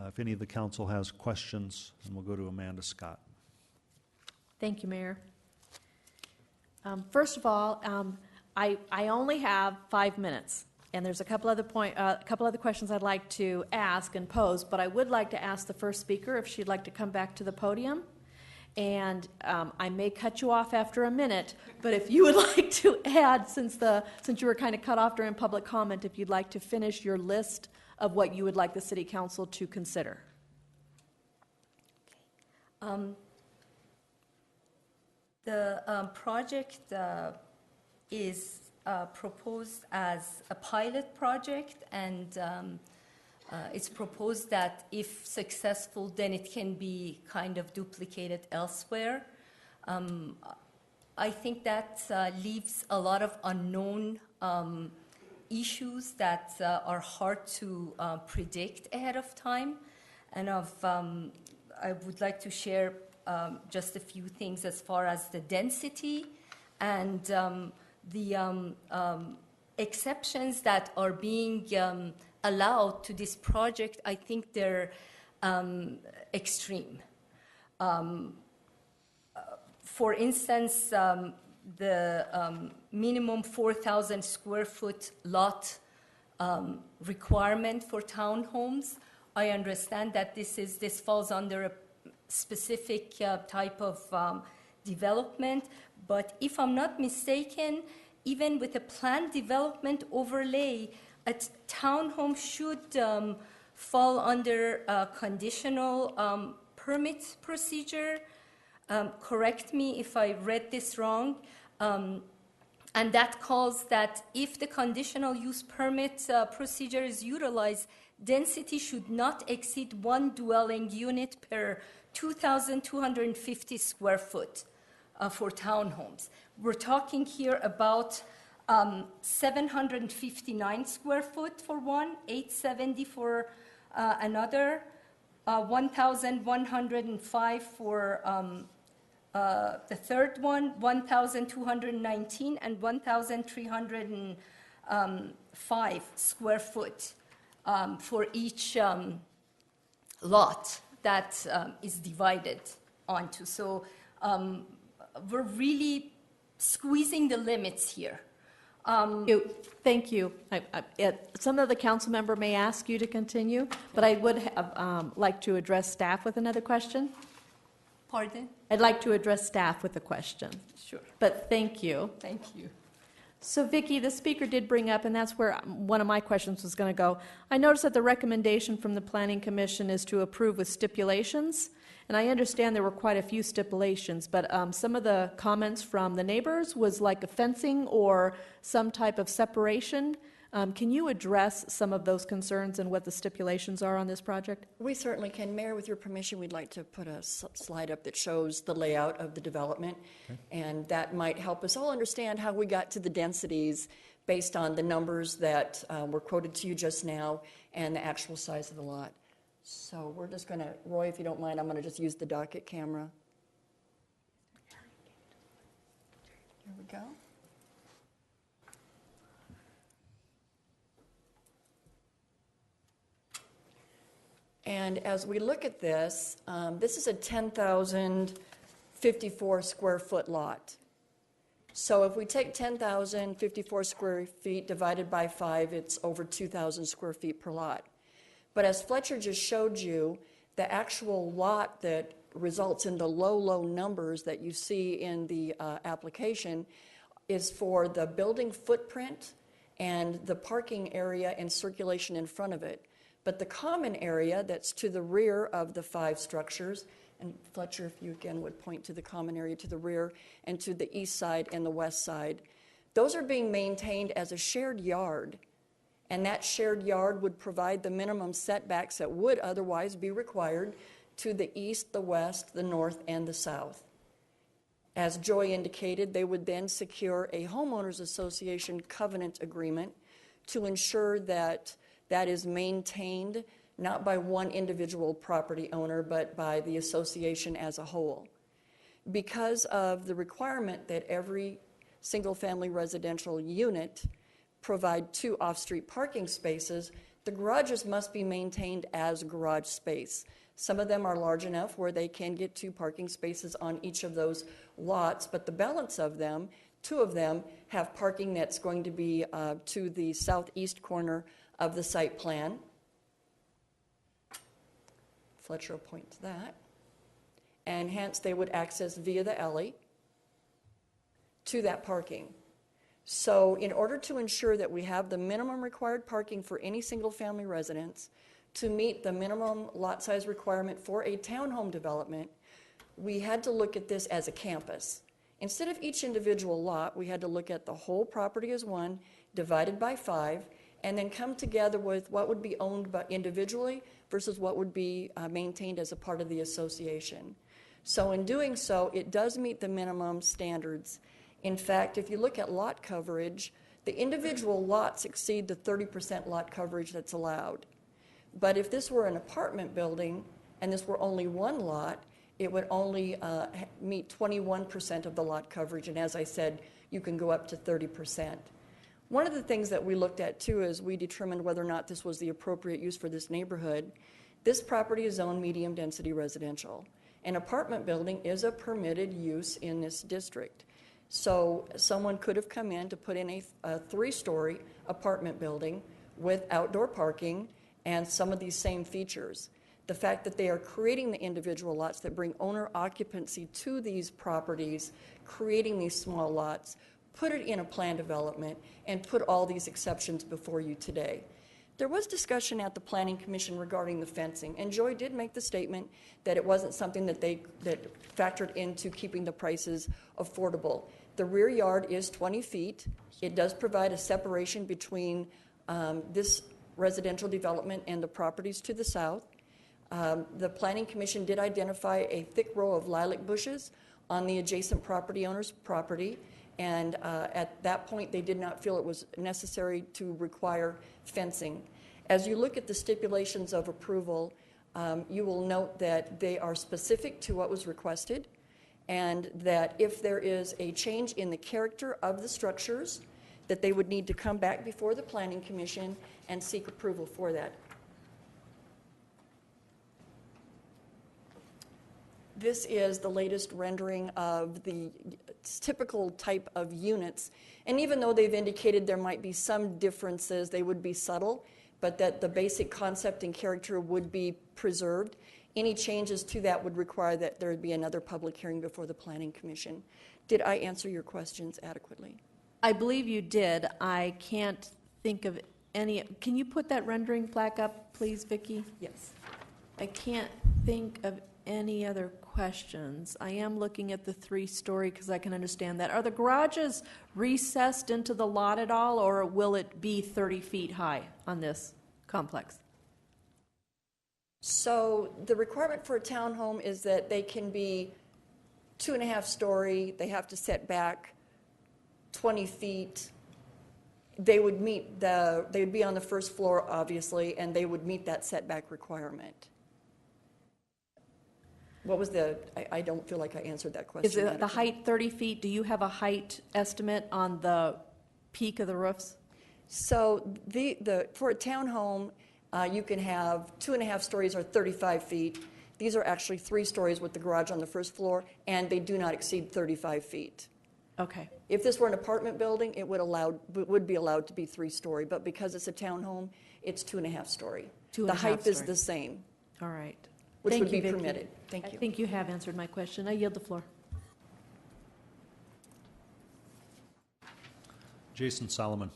If any of the council has questions, and we'll go to Amanda Scott. Thank you, Mayor. First of all, I only have 5 minutes, and there's a couple other questions I'd like to ask and pose, but I would like to ask the first speaker if she'd like to come back to the podium. And I may cut you off after a minute, but if you would like to add, since you were kind of cut off during public comment, if you'd like to finish your list of what you would like the City Council to consider. The project is proposed as a pilot project, and it's proposed that if successful, then it can be kind of duplicated elsewhere. I think that leaves a lot of unknown issues that are hard to predict ahead of time. And I would like to share just a few things as far as the density and the exceptions that are being allowed to this project. I think they're extreme. For instance, the minimum 4,000 square foot lot requirement for townhomes. I understand that this falls under a specific type of development, but if I'm not mistaken, even with a planned development overlay, a townhome should fall under a conditional permit procedure. Correct me if I read this wrong. And that calls that if the conditional use permit procedure is utilized, density should not exceed 1 dwelling unit per 2,250 square foot for townhomes. We're talking here about 759 square foot for one, 870 for another, 1,105 for the third one, 1,219 and 1,305 square foot for each lot that is divided onto. So we're really squeezing the limits here. Thank you. Some of the council member may ask you to continue, but I would have, like to address staff with another question. Pardon? I'd like to address staff with a question. Sure. But thank you. Thank you. So Vicki, the speaker did bring up, and that's where one of my questions was going to go. I noticed that the recommendation from the Planning Commission is to approve with stipulations, and I understand there were quite a few stipulations, but some of the comments from the neighbors was like a fencing or some type of separation. Can you address some of those concerns and what the stipulations are on this project? We certainly can. Mayor, with your permission, we'd like to put a slide up that shows the layout of the development, and that might help us all understand how we got to the densities based on the numbers that were quoted to you just now and the actual size of the lot. So we're just going to, Roy, if you don't mind, I'm going to just use the docket camera. Here we go. And as we look at this, this is a 10,054 square foot lot. So if we take 10,054 square feet divided by 5, it's over 2,000 square feet per lot. But as Fletcher just showed you, the actual lot that results in the low numbers that you see in the application is for the building footprint and the parking area and circulation in front of it. But the common area that's to the rear of the 5 structures, and Fletcher, if you again would point to the common area to the rear and to the east side and the west side, those are being maintained as a shared yard. And that shared yard would provide the minimum setbacks that would otherwise be required to the east, the west, the north, and the south. As Joy indicated, they would then secure a homeowners association covenant agreement to ensure that that is maintained not by one individual property owner, but by the association as a whole. Because of the requirement that every single-family residential unit provide 2 off-street parking spaces, the garages must be maintained as garage space. Some of them are large enough where they can get 2 parking spaces on each of those lots, but the balance of them, 2 of them, have parking that's going to be to the southeast corner of the site plan. Fletcher will point to that. And hence they would access via the alley to that parking. So in order to ensure that we have the minimum required parking for any single family residence to meet the minimum lot size requirement for a townhome development, we had to look at this as a campus. Instead of each individual lot, we had to look at the whole property as one, divided by 5, and then come together with what would be owned by individually versus what would be maintained as a part of the association. So in doing so, it does meet the minimum standards. In fact, if you look at lot coverage, the individual lots exceed the 30% lot coverage that's allowed. But if this were an apartment building and this were only one lot, it would only meet 21% of the lot coverage, and as I said, you can go up to 30%. One of the things that we looked at too is we determined whether or not this was the appropriate use for this neighborhood. This property is zoned medium-density residential. An apartment building is a permitted use in this district. So someone could have come in to put in a three-story apartment building with outdoor parking and some of these same features. The fact that they are creating the individual lots that bring owner occupancy to these properties, creating these small lots, put it in a plan development, and put all these exceptions before you today. There was discussion at the Planning Commission regarding the fencing, and Joy did make the statement that it wasn't something that factored into keeping the prices affordable. The rear yard is 20 feet. It does provide a separation between this residential development and the properties to the south. The Planning Commission did identify a thick row of lilac bushes on the adjacent property owner's property, and at that point they did not feel it was necessary to require fencing. As you look at the stipulations of approval, you will note that they are specific to what was requested, and that if there is a change in the character of the structures, that they would need to come back before the Planning Commission and seek approval for that. This is the latest rendering of the typical type of units. And even though they've indicated there might be some differences, they would be subtle, but that the basic concept and character would be preserved. Any changes to that would require that there would be another public hearing before the Planning Commission. Did I answer your questions adequately? I believe you did. I can't think of any. Can you put that rendering plaque up, please, Vicki? Yes. I can't think of any other questions. I am looking at the three-story because I can understand that. Are the garages recessed into the lot at all, or will it be 30 feet high on this complex? So the requirement for a townhome is that they can be 2.5 story. They have to set back 20 feet. They would meet they would be on the first floor, obviously, and they would meet that setback requirement. What was I don't feel like I answered that question. Is it the height 30 feet? Do you have a height estimate on the peak of the roofs? So for a townhome, you can have 2.5 stories or 35 feet. These are actually 3 stories with the garage on the first floor, and they do not exceed 35 feet. Okay. If this were an apartment building, it would be allowed to be 3-story, but because it's a townhome, it's 2.5 story. The height is the same. All right. Which Thank would you, be Vicki. permitted. Thank you. I think you have answered my question. I yield the floor. Jason Solomon.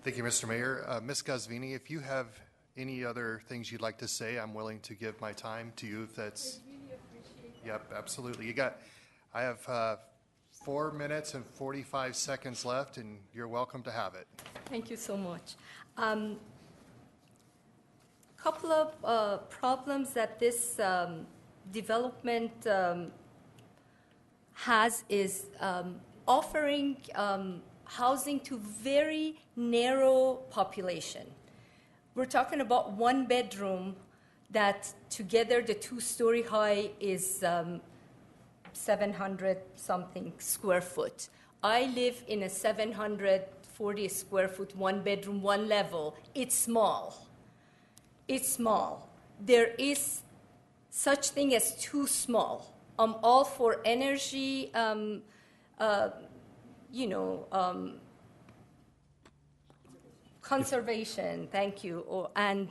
Thank you, Mr. Mayor. Ms. Gosvini, if you have any other things you'd like to say, I'm willing to give my time to you if that's... I really appreciate that. Yep, absolutely. I have 4 minutes and 45 seconds left, and you're welcome to have it. Thank you so much. Couple of problems that this development has is offering housing to very narrow population. We're talking about 1 bedroom that together the 2-story high is 700 something square foot. I live in a 740 square foot, 1 bedroom, 1 level. It's small. It's small. There is such thing as too small. I'm all for energy, conservation, thank you, and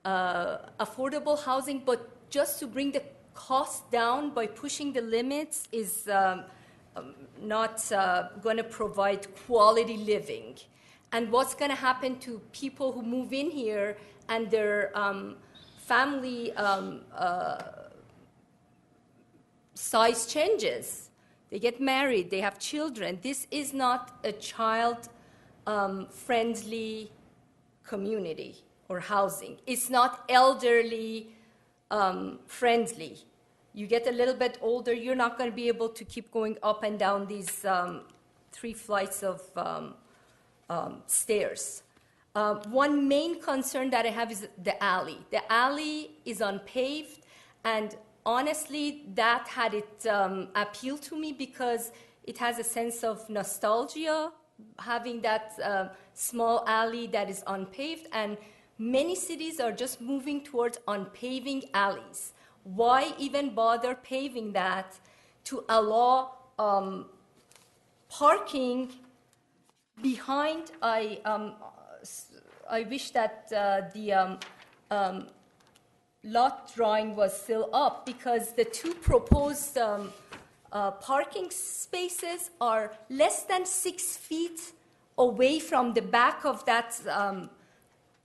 affordable housing, but just to bring the cost down by pushing the limits is not going to provide quality living. And what's going to happen to people who move in here and their family size changes? They get married, they have children. This is not a child-friendly community or housing. It's not elderly friendly. You get a little bit older, you're not going to be able to keep going up and down these 3 flights of stairs. One main concern that I have is the alley. The alley is unpaved, and honestly, that had it appeal to me because it has a sense of nostalgia, having that small alley that is unpaved, and many cities are just moving towards unpaving alleys. Why even bother paving that to allow parking behind? I wish that the lot drawing was still up, because the two proposed parking spaces are less than 6 feet away from the back of that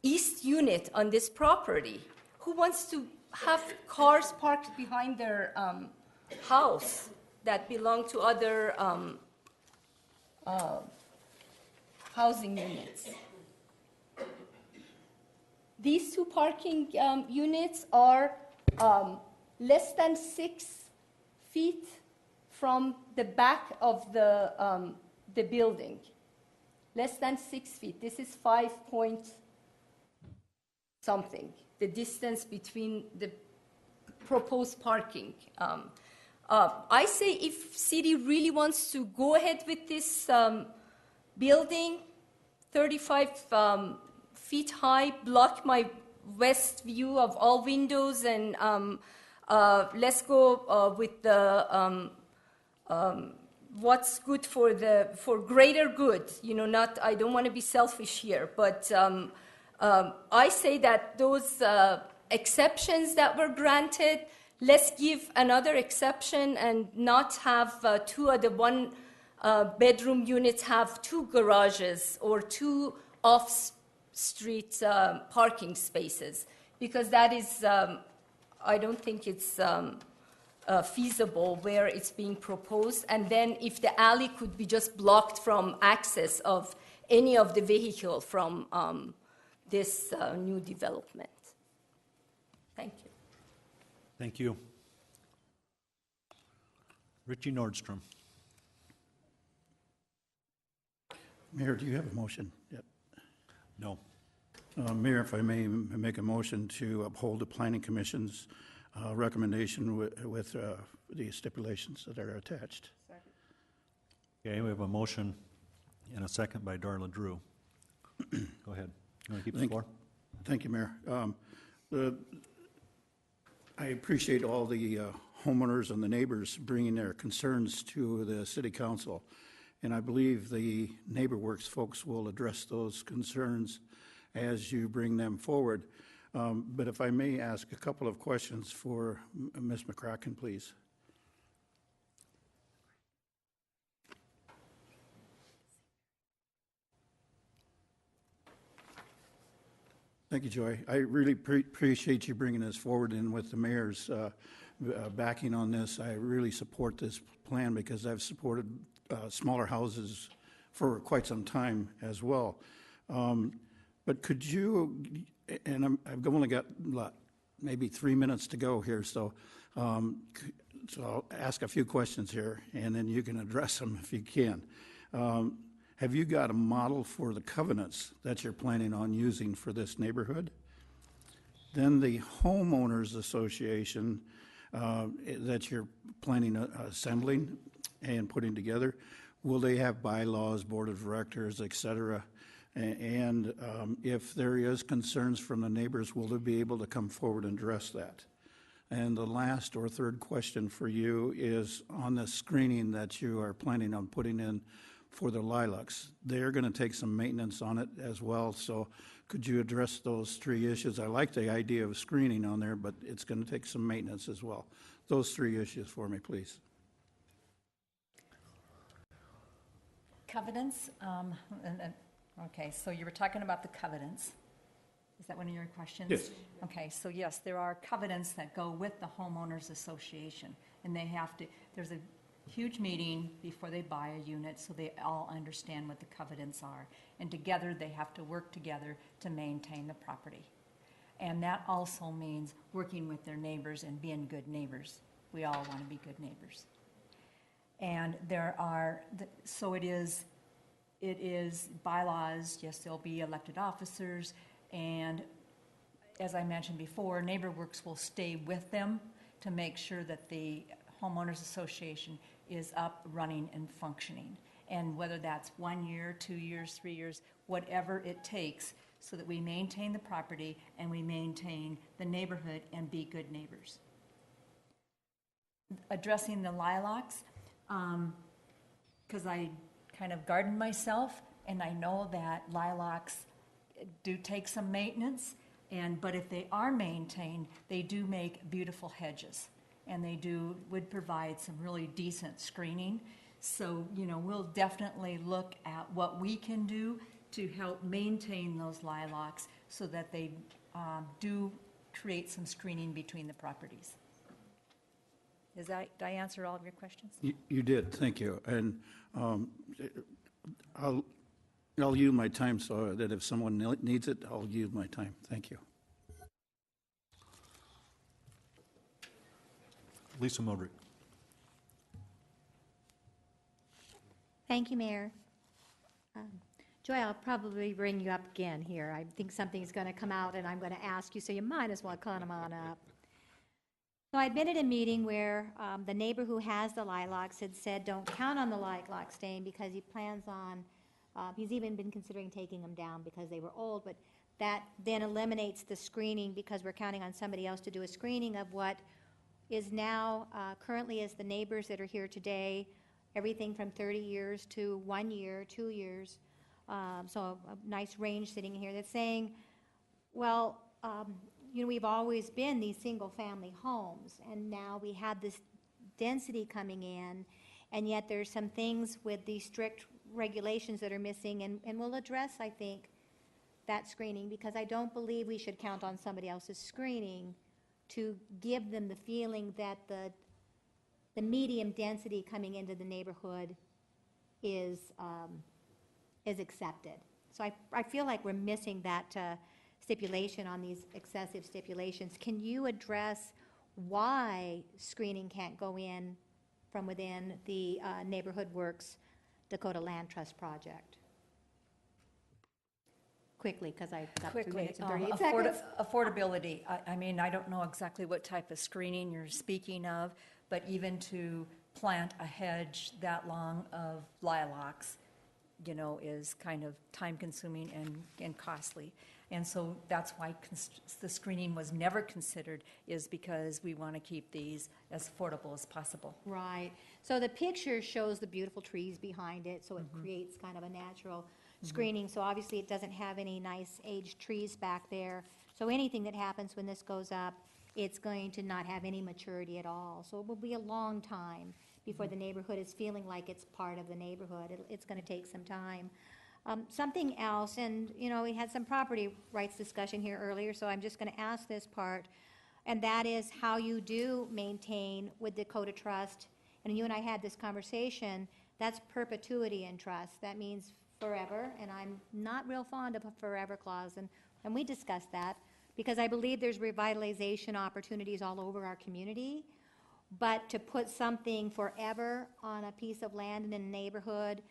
east unit on this property. Who wants to have cars parked behind their house that belong to other housing units? These two parking units are less than 6 feet from the back of the building. Less than 6 feet. This is 5 point something, the distance between the proposed parking. I say if city really wants to go ahead with this building, 35 feet high, block my west view of all windows, and let's go with the what's good for greater good. You know, not, I don't want to be selfish here, but I say that those exceptions that were granted, let's give another exception and not have two of the one bedroom units have 2 garages or 2 off-street parking spaces, because that is, I don't think it's feasible where it's being proposed. And then if the alley could be just blocked from access of any of the vehicle from this new development. Thank you. Thank you. Richie Nordstrom. Mayor, do you have a motion yet? No. Mayor, if I may make a motion to uphold the Planning Commission's recommendation with the stipulations that are attached. Okay, we have a motion and a second by Darla Drew. Go ahead. You want to keep the floor? Thank you, Mayor. I appreciate all the homeowners and the neighbors bringing their concerns to the City Council, and I believe the NeighborWorks folks will address those concerns as you bring them forward. But if I may ask a couple of questions for Ms. McCracken, please. Thank you, Joy. I really appreciate you bringing this forward, and with the mayor's backing on this, I really support this plan because I've supported smaller houses for quite some time as well. But could you, and I've only got maybe 3 minutes to go here, so I'll ask a few questions here, and then you can address them if you can. Have you got a model for the covenants that you're planning on using for this neighborhood? Then the homeowners association that you're planning assembling and putting together, will they have bylaws, board of directors, et cetera? And if there is concerns from the neighbors, will they be able to come forward and address that? And the last or third question for you is on the screening that you are planning on putting in for the lilacs. They're going to take some maintenance on it as well, so could you address those 3 issues? I like the idea of screening on there, but it's going to take some maintenance as well. Those 3 issues for me, please. Covenants, okay, so you were talking about the covenants. Is that one of your questions? Yes. Okay, so yes, there are covenants that go with the homeowners association, and they have to, there's a huge meeting before they buy a unit so they all understand what the covenants are. And together they have to work together to maintain the property. And that also means working with their neighbors and being good neighbors. We all want to be good neighbors. And there are, so it is bylaws, yes, there'll be elected officers, and as I mentioned before, NeighborWorks will stay with them to make sure that the homeowners association is up, running, and functioning. And whether that's 1 year, 2 years, 3 years, whatever it takes so that we maintain the property and we maintain the neighborhood and be good neighbors. Addressing the lilacs, because I kind of garden myself, and I know that lilacs do take some maintenance, but if they are maintained, they do make beautiful hedges, and they would provide some really decent screening. So, we'll definitely look at what we can do to help maintain those lilacs so that they do create some screening between the properties. Did I answer all of your questions? You did, thank you. And I'll yield my time so that if someone needs it, I'll yield my time. Thank you. Lisa Modrick. Thank you, Mayor. Joy, I'll probably bring you up again here. I think something's going to come out and I'm going to ask you, so you might as well come on up. So I'd been at a meeting where the neighbor who has the lilacs had said, don't count on the lilac staying because he plans on, he's even been considering taking them down because they were old, but that then eliminates the screening because we're counting on somebody else to do a screening of what is now currently as the neighbors that are here today, everything from 30 years to 1 year, 2 years. So a nice range sitting here that's saying, well, we've always been these single-family homes, and now we have this density coming in, and yet there's some things with these strict regulations that are missing, and we'll address, I think, that screening, because I don't believe we should count on somebody else's screening to give them the feeling that the medium density coming into the neighborhood is accepted. So I feel like we're missing that stipulation on these excessive stipulations. Can you address why screening can't go in from within the Neighborhood Works Dakota Land Trust project? Quickly, because I've got 3 minutes and 38 seconds. Affordability. I mean, I don't know exactly what type of screening you're speaking of, but even to plant a hedge that long of lilacs, is kind of time-consuming and costly. And so that's why the screening was never considered, is because we want to keep these as affordable as possible. Right. So the picture shows the beautiful trees behind it, so it creates kind of a natural screening. So obviously it doesn't have any nice aged trees back there. So anything that happens when this goes up, it's going to not have any maturity at all. So it will be a long time before the neighborhood is feeling like it's part of the neighborhood. It's going to take some time. Something else, and we had some property rights discussion here earlier, so I'm just going to ask this part, and that is how you do maintain with Dakota Trust, and you and I had this conversation, that's perpetuity in trust. That means forever, and I'm not real fond of a forever clause, and we discussed that, because I believe there's revitalization opportunities all over our community, but to put something forever on a piece of land in a neighborhood,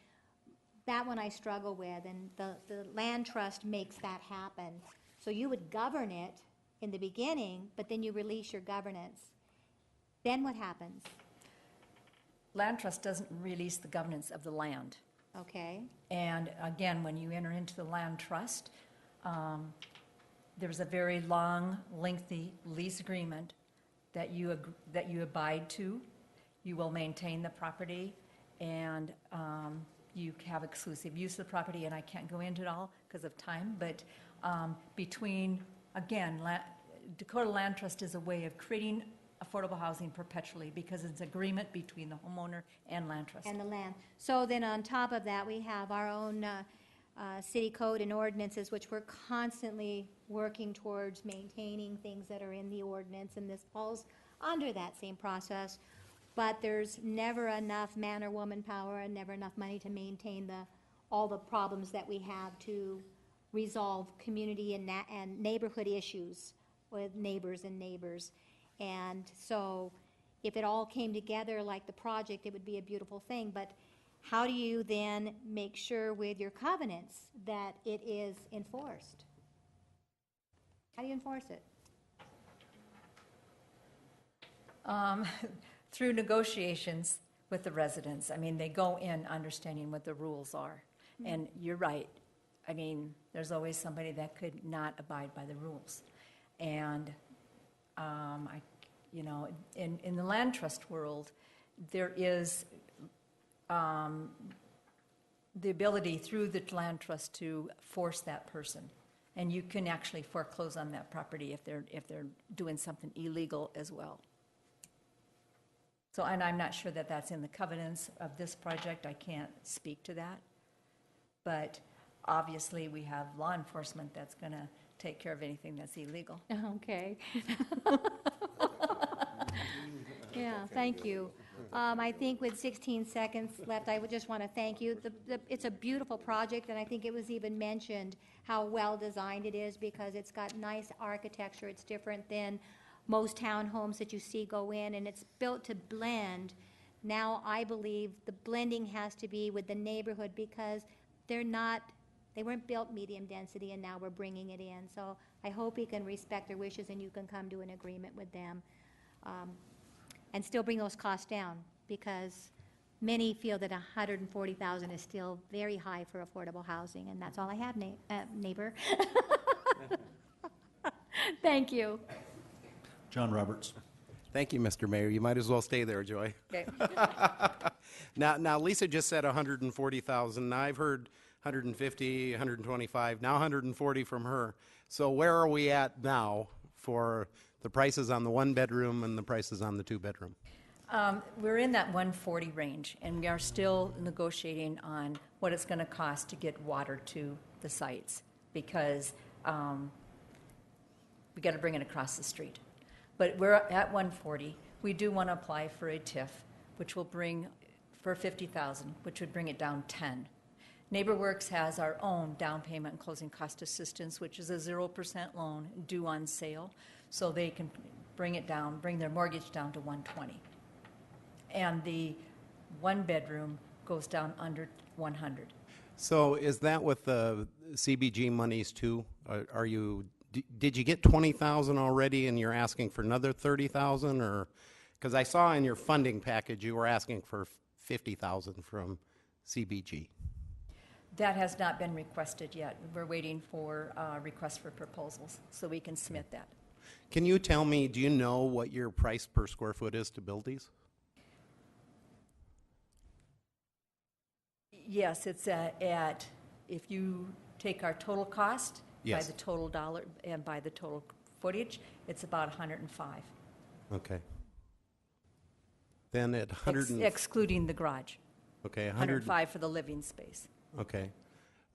that one I struggle with, and the land trust makes that happen. So you would govern it in the beginning, but then you release your governance. Then what happens? Land trust doesn't release the governance of the land. Okay. And again, when you enter into the land trust, there's a very long, lengthy lease agreement that you abide to. You will maintain the property, and you have exclusive use of the property, and I can't go into it all because of time, but Dakota Land Trust is a way of creating affordable housing perpetually because it's an agreement between the homeowner and land trust. And the land. So then on top of that, we have our own city code and ordinances, which we're constantly working towards maintaining things that are in the ordinance, and this falls under that same process. But there's never enough man or woman power and never enough money to maintain all the problems that we have to resolve community and neighborhood issues with neighbors and neighbors. And so if it all came together like the project, it would be a beautiful thing. But how do you then make sure with your covenants that it is enforced? How do you enforce it? Through negotiations with the residents. I mean, they go in understanding what the rules are. And you're right. I mean, there's always somebody that could not abide by the rules. And, in the land trust world, there is the ability through the land trust to force that person. And you can actually foreclose on that property if they're doing something illegal as well. So, and I'm not sure that that's in the covenants of this project. I can't speak to that. But obviously, we have law enforcement that's going to take care of anything that's illegal. Okay. Yeah, thank you. I think with 16 seconds left, I would just want to thank you. It's a beautiful project, and I think it was even mentioned how well designed it is because it's got nice architecture. It's different than most townhomes that you see go in, and it's built to blend. Now, I believe the blending has to be with the neighborhood because they weren't built medium density, and now we're bringing it in. So I hope you can respect their wishes and you can come to an agreement with them. And still bring those costs down, because many feel that $140,000 is still very high for affordable housing, and that's all I have, neighbor. Thank you. John Roberts. Thank you, Mr. Mayor. You might as well stay there, Joy. Okay. Now, Lisa just said 140,000. Now I've heard 150, 125, now 140 from her. So where are we at now for the prices on the one-bedroom and the prices on the two-bedroom? We're in that 140 range, and we are still negotiating on what it's going to cost to get water to the sites, because we got to bring it across the street. But we're at 140. We do want to apply for a TIF, which will bring for 50,000, which would bring it down 10. NeighborWorks has our own down payment and closing cost assistance, which is a 0% loan due on sale, so they can bring it down, bring their mortgage down to 120. And the one bedroom goes down under 100. So is that with the CBG monies too? Did you get 20,000 already and you're asking for another 30,000, or, because I saw in your funding package you were asking for 50,000 from CBG? That has not been requested yet. We're waiting for requests for proposals so we can submit that. Can you tell me, do you know what your price per square foot is to build these? Yes, it's at if you take our total cost Yes. by the total dollar and by the total footage, it's about 105. Okay. Then at 100 excluding the garage. Okay, 105 for the living space. Okay.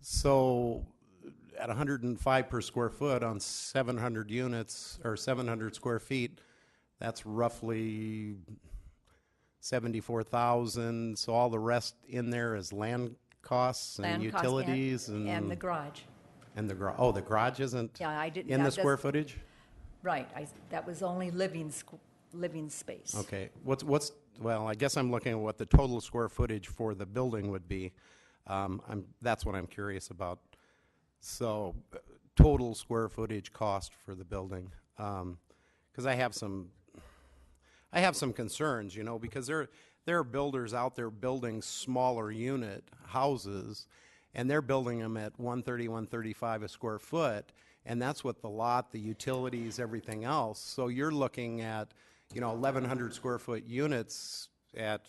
So at 105 per square foot on 700 units or 700 square feet, that's roughly 74,000. So all the rest in there is land costs and Land cost utilities and the garage. And the garage. Oh, the garage isn't Yeah, I didn't. in the square footage? Right. That was only living space. Okay. Well, I guess I'm looking at what the total square footage for the building would be. That's what I'm curious about. So, total square footage cost for the building, because I have some concerns, because there are builders out there building smaller unit houses, and they're building them at 130, 135 a square foot, and that's what the lot, the utilities, everything else. So you're looking at, 1,100 square foot units at,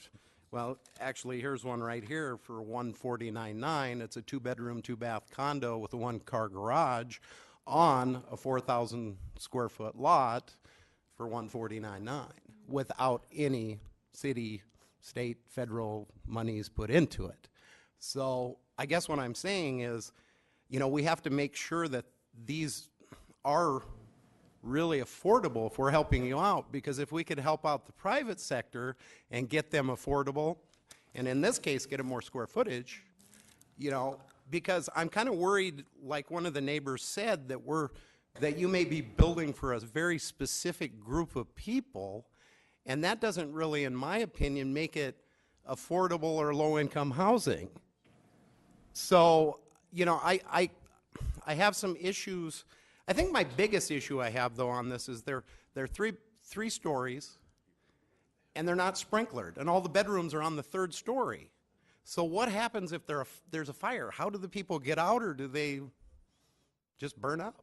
well, actually, here's one right here for $149,900. It's a 2-bedroom, 2-bath condo with a 1-car garage on a 4,000 square foot lot for $149,900 without any city, state, federal monies put into it. So I guess what I'm saying is, we have to make sure that these are really affordable if we're helping you out, because if we could help out the private sector and get them affordable, and in this case get them more square footage, because I'm kind of worried, like one of the neighbors said, that you may be building for a very specific group of people, and that doesn't really, in my opinion, make it affordable or low-income housing. So, I have some issues. I think my biggest issue I have, though, on this is they're three stories, and they're not sprinklered, and all the bedrooms are on the 3rd story. So what happens if there's a fire? How do the people get out, or do they just burn up?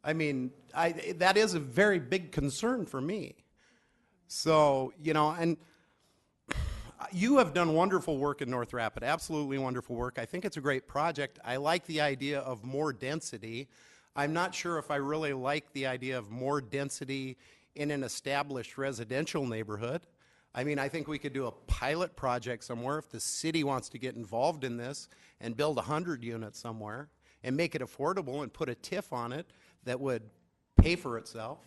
I mean, that is a very big concern for me. So, you know, and you have done wonderful work in North Rapid, absolutely wonderful work. I think it's a great project. I like the idea of more density. I'm not sure if I really like the idea of more density in an established residential neighborhood. I mean, I think we could do a pilot project somewhere if the city wants to get involved in this and build 100 units somewhere and make it affordable and put a TIF on it that would pay for itself,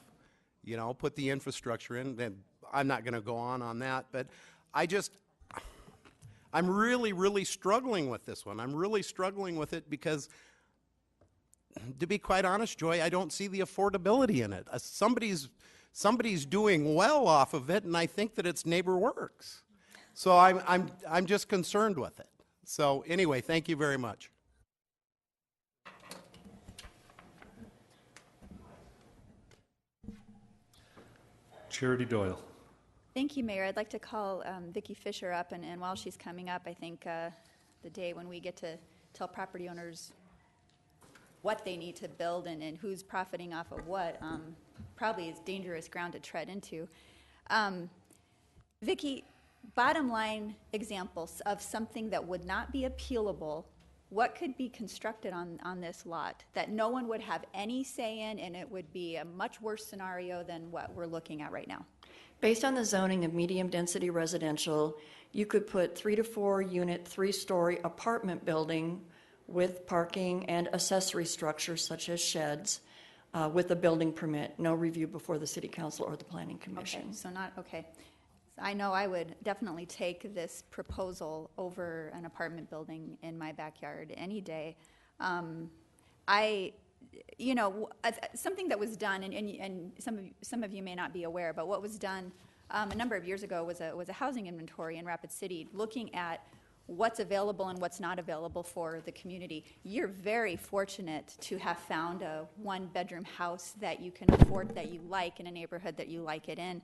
you know, put the infrastructure in. And I'm not going to go on that, but I'm really, really struggling with this one. I'm really struggling with it because, to be quite honest, Joy, I don't see the affordability in it. Somebody's doing well off of it, and I think that it's NeighborWorks. So I'm just concerned with it. So anyway, thank you very much. Charity Doyle. Thank you, Mayor. I'd like to call Vicki Fisher up, and while she's coming up, I think the day when we get to tell property owners what they need to build and who's profiting off of what probably is dangerous ground to tread into. Vicki, bottom line examples of something that would not be appealable, what could be constructed on this lot that no one would have any say in, and it would be a much worse scenario than what we're looking at right now? Based on the zoning of medium density residential, you could put 3 to 4 unit, 3-story apartment building with parking and accessory structures such as sheds with a building permit, no review before the city council or the planning commission. Okay, so okay. I know I would definitely take this proposal over an apartment building in my backyard any day. You know, something that was done, and some of you may not be aware, but what was done a number of years ago was a housing inventory in Rapid City, looking at what's available and what's not available for the community. You're very fortunate to have found a 1-bedroom house that you can afford, that you like, in a neighborhood that you like it in.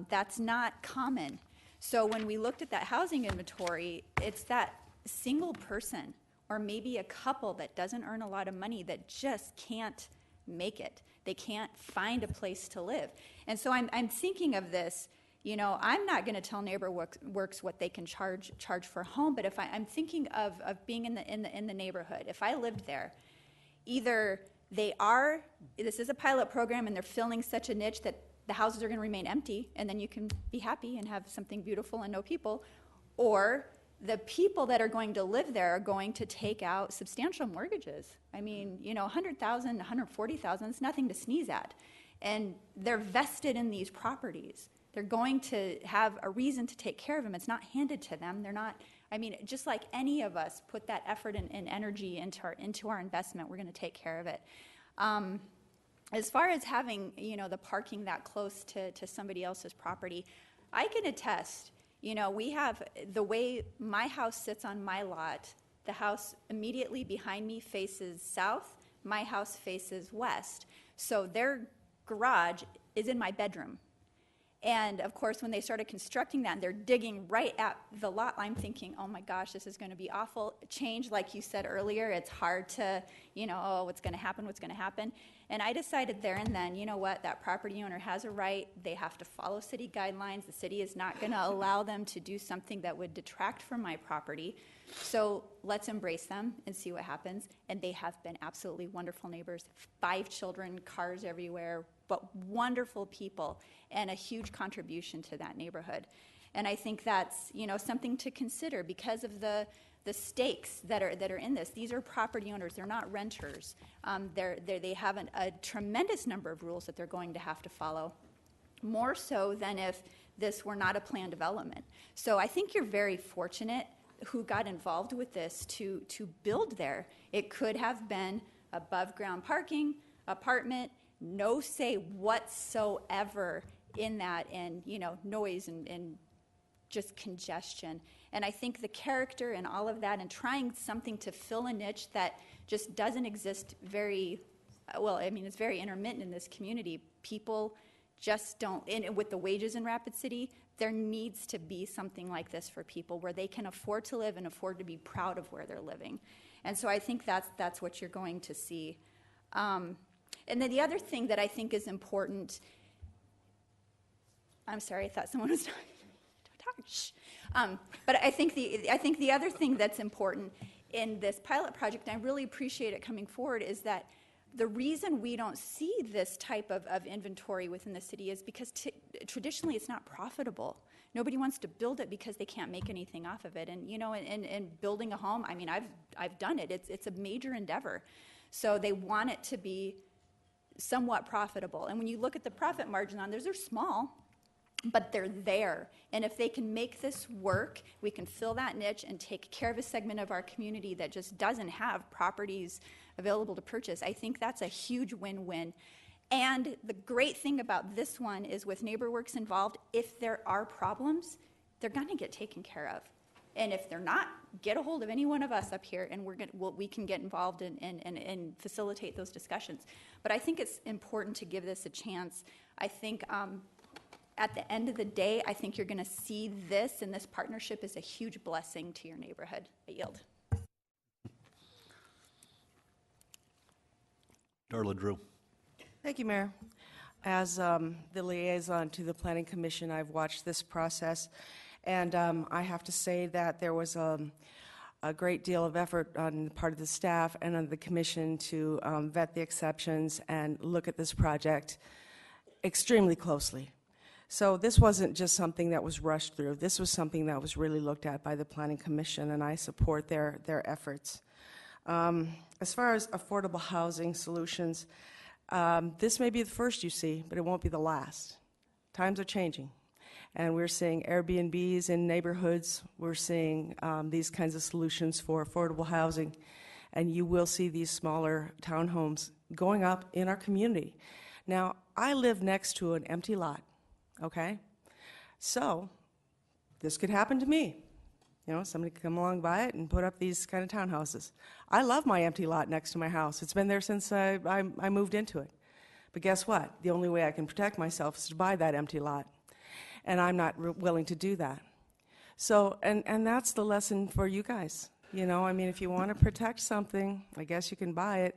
That's not common. So when we looked at that housing inventory, it's that single person or maybe a couple that doesn't earn a lot of money that just can't make it. They can't find a place to live. And so I'm thinking of this, you know, I'm not going to tell NeighborWorks what they can charge for a home, but if I'm thinking of being in the neighborhood, if I lived there, either this is a pilot program and they're filling such a niche that the houses are going to remain empty and then you can be happy and have something beautiful and no people, or the people that are going to live there are going to take out substantial mortgages. I mean, you know, $100,000, $140,000 is nothing to sneeze at. And they're vested in these properties. They're going to have a reason to take care of them. It's not handed to them. They're not, I mean, just like any of us put that effort and energy into our investment, we're going to take care of it. As far as having, you know, the parking that close to somebody else's property, I can attest. You know, we have, the way my house sits on my lot, the house immediately behind me faces south, my house faces west. So their garage is in my bedroom. And of course, when they started constructing that and they're digging right at the lot, I'm thinking, oh my gosh, this is going to be awful. Change, like you said earlier, it's hard to, you know, oh, what's going to happen? And I decided there and then, you know what, that property owner has a right. They have to follow city guidelines. The city is not going to allow them to do something that would detract from my property. So let's embrace them and see what happens. And they have been absolutely wonderful neighbors, 5 children, cars everywhere, but wonderful people and a huge contribution to that neighborhood. And I think that's, you know, something to consider because of the stakes that are in this. These are property owners. They're not renters. They have a tremendous number of rules that they're going to have to follow, more so than if this were not a planned development. So I think you're very fortunate who got involved with this to build there. It could have been above ground parking, apartment, no say whatsoever in that, and, you know, noise and just congestion. And I think the character and all of that and trying something to fill a niche that just doesn't exist very, well, I mean, it's very intermittent in this community. People just don't, and with the wages in Rapid City, there needs to be something like this for people where they can afford to live and afford to be proud of where they're living. And so I think that's what you're going to see. And then the other thing that I think is important, I'm sorry, I thought someone was talking. Don't talk. Shh. But I think the other thing that's important in this pilot project, and I really appreciate it coming forward, is that the reason we don't see this type of inventory within the city is because traditionally it's not profitable. Nobody wants to build it because they can't make anything off of it. And, you know, in building a home, I mean, I've done it. It's a major endeavor. So they want it to be somewhat profitable. And when you look at the profit margin on those, they're small, but they're there. And if they can make this work, we can fill that niche and take care of a segment of our community that just doesn't have properties available to purchase. I think that's a huge win-win. And the great thing about this one is with NeighborWorks involved, if there are problems, they're going to get taken care of. And if they're not, get a hold of any one of us up here, and we can get involved and facilitate those discussions. But I think it's important to give this a chance. I think at the end of the day, I think you're going to see this, and this partnership is a huge blessing to your neighborhood. I yield. Darla Drew. Thank you, Mayor. As the liaison to the Planning Commission, I've watched this process, and I have to say that there was a great deal of effort on the part of the staff and on the commission to vet the exceptions and look at this project extremely closely. So this wasn't just something that was rushed through. This was something that was really looked at by the Planning Commission, and I support their efforts. As far as affordable housing solutions, this may be the first you see, but it won't be the last. Times are changing, and we're seeing Airbnbs in neighborhoods. We're seeing these kinds of solutions for affordable housing, and you will see these smaller townhomes going up in our community. Now, I live next to an empty lot, okay? So this could happen to me. You know, somebody could come along, buy it, and put up these kind of townhouses. I love my empty lot next to my house. It's been there since I moved into it. But guess what? The only way I can protect myself is to buy that empty lot. And I'm not willing to do that. So, and that's the lesson for you guys. You know, I mean, if you want to protect something, I guess you can buy it.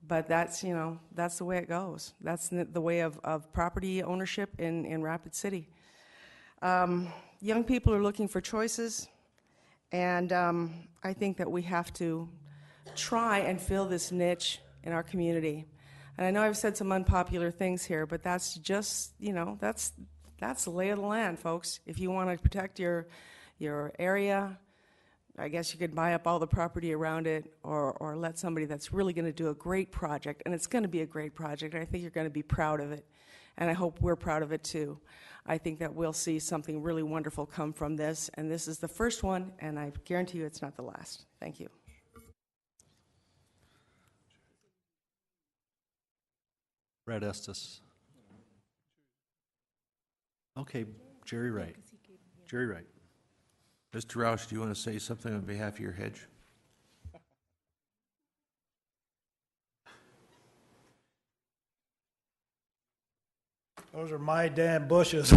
But that's, you know, that's the way it goes. That's the way of property ownership in Rapid City. Young people are looking for choices. And I think that we have to try and fill this niche in our community. And I know I've said some unpopular things here, but that's just, you know, that's the lay of the land, folks. If you want to protect your area, I guess you could buy up all the property around it, or let somebody that's really going to do a great project, and it's going to be a great project, and I think you're going to be proud of it. And I hope we're proud of it too. I think that we'll see something really wonderful come from this, and this is the first one, and I guarantee you it's not the last. Thank you. Brad Estes. Okay, Jerry Wright. Jerry Wright. Mr. Roush, do you want to say something on behalf of your hedge? Those are my damn bushes.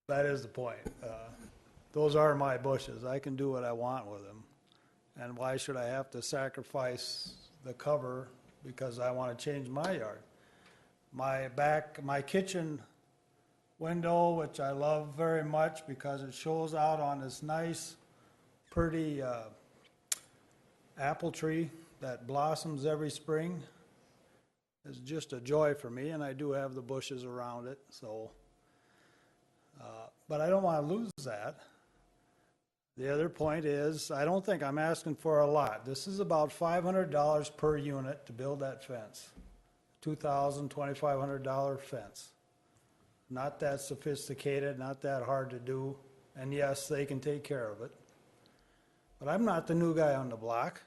That is the point. Those are my bushes. I can do what I want with them. And why should I have to sacrifice the cover because I want to change my yard? My kitchen window, which I love very much because it shows out on this nice, pretty apple tree that blossoms every spring, is just a joy for me, and I do have the bushes around it. So, but I don't want to lose that. The other point is, I don't think I'm asking for a lot. This is about $500 per unit to build that fence. $2,000, $2,500 fence. Not that sophisticated, not that hard to do, and yes, they can take care of it. But I'm not the new guy on the block.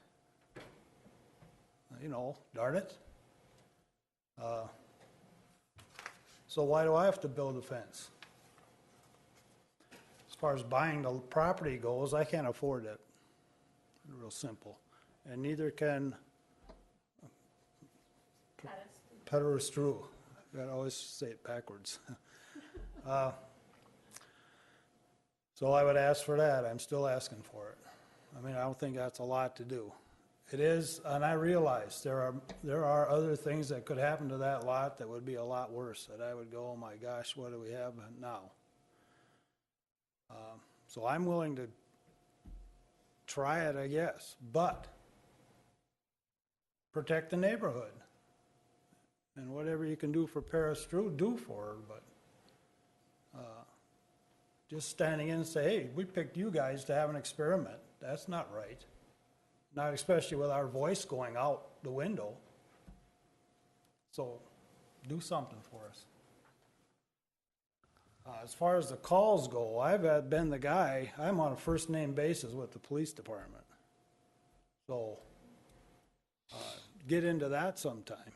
You know, darn it. So why do I have to build a fence? As far as buying the property goes, I can't afford it. Real simple. and neither can Petterstru. I gotta always say it backwards. So I would ask for that. I'm still asking for it. I mean, I don't think that's a lot to do. It is, and I realize there are other things that could happen to that lot that would be a lot worse, that I would go, oh my gosh, what do we have now? So I'm willing to try it, I guess, but protect the neighborhood. And whatever you can do for Petterstru, do for her, but just standing in and say, hey, we picked you guys to have an experiment. That's not right. Not especially with our voice going out the window. So do something for us. As far as the calls go, I've been the guy, I'm on a first name basis with the police department. So get into that sometime.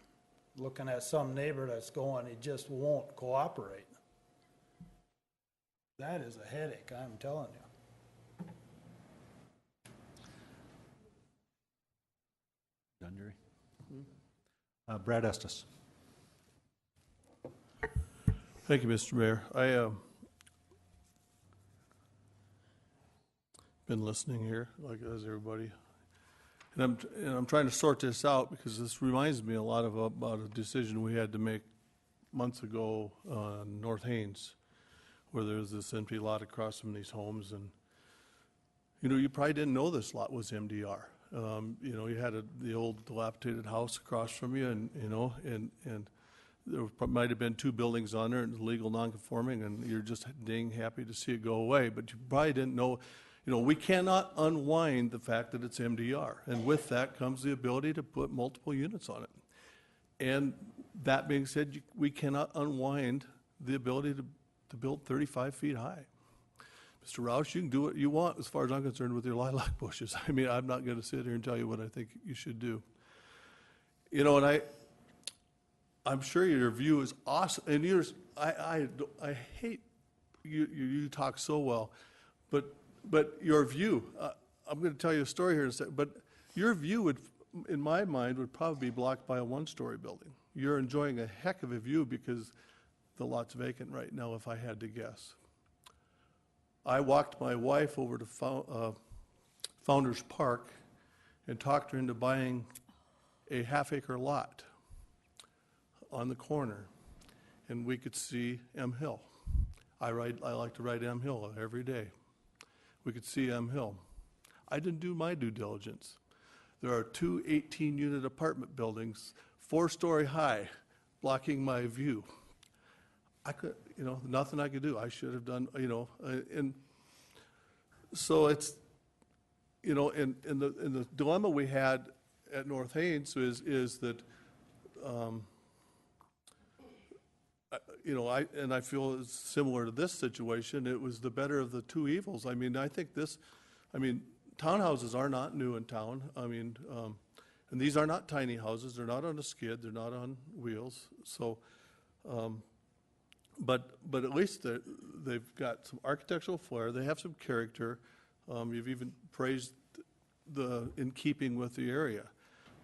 Looking at some neighbor that's going, he just won't cooperate. That is a headache, I'm telling you. Done, Jerry? Brad Estes. Thank you, Mr. Mayor. I been listening here, like as everybody, and I'm trying to sort this out because this reminds me a lot about a decision we had to make months ago on North Haynes, where there's this empty lot across from these homes, and you probably didn't know this lot was MDR. You had the old dilapidated house across from you, and there might have been 2 buildings on there, and legal non-conforming, and you're just dang happy to see it go away. But you probably didn't know, we cannot unwind the fact that it's MDR, and with that comes the ability to put multiple units on it. And that being said, we cannot unwind the ability to build 35 feet high. Mr. Roush, you can do what you want as far as I'm concerned with your lilac bushes. I mean, I'm not going to sit here and tell you what I think you should do. And I'm sure your view is awesome, and yours. I hate you talk so well, but your view. I'm going to tell you a story here in a second. But your view would, in my mind, would probably be blocked by a 1-story building. You're enjoying a heck of a view because the lot's vacant right now. If I had to guess, I walked my wife over to Founders Park and talked her into buying a half-acre lot on the corner, and we could see M Hill. I like to ride M Hill every day. We could see M Hill. I didn't do my due diligence. There are 2 18-unit apartment buildings, 4-story high, blocking my view. I could, nothing I could do. I should have done, and so it's, and the dilemma we had at North Haynes is that. I feel it's similar to this situation. It was the better of the 2 evils. I mean, I think townhouses are not new in town. And these are not tiny houses. They're not on a skid. They're not on wheels. So, but at least they've got some architectural flair. They have some character. You've even praised in keeping with the area.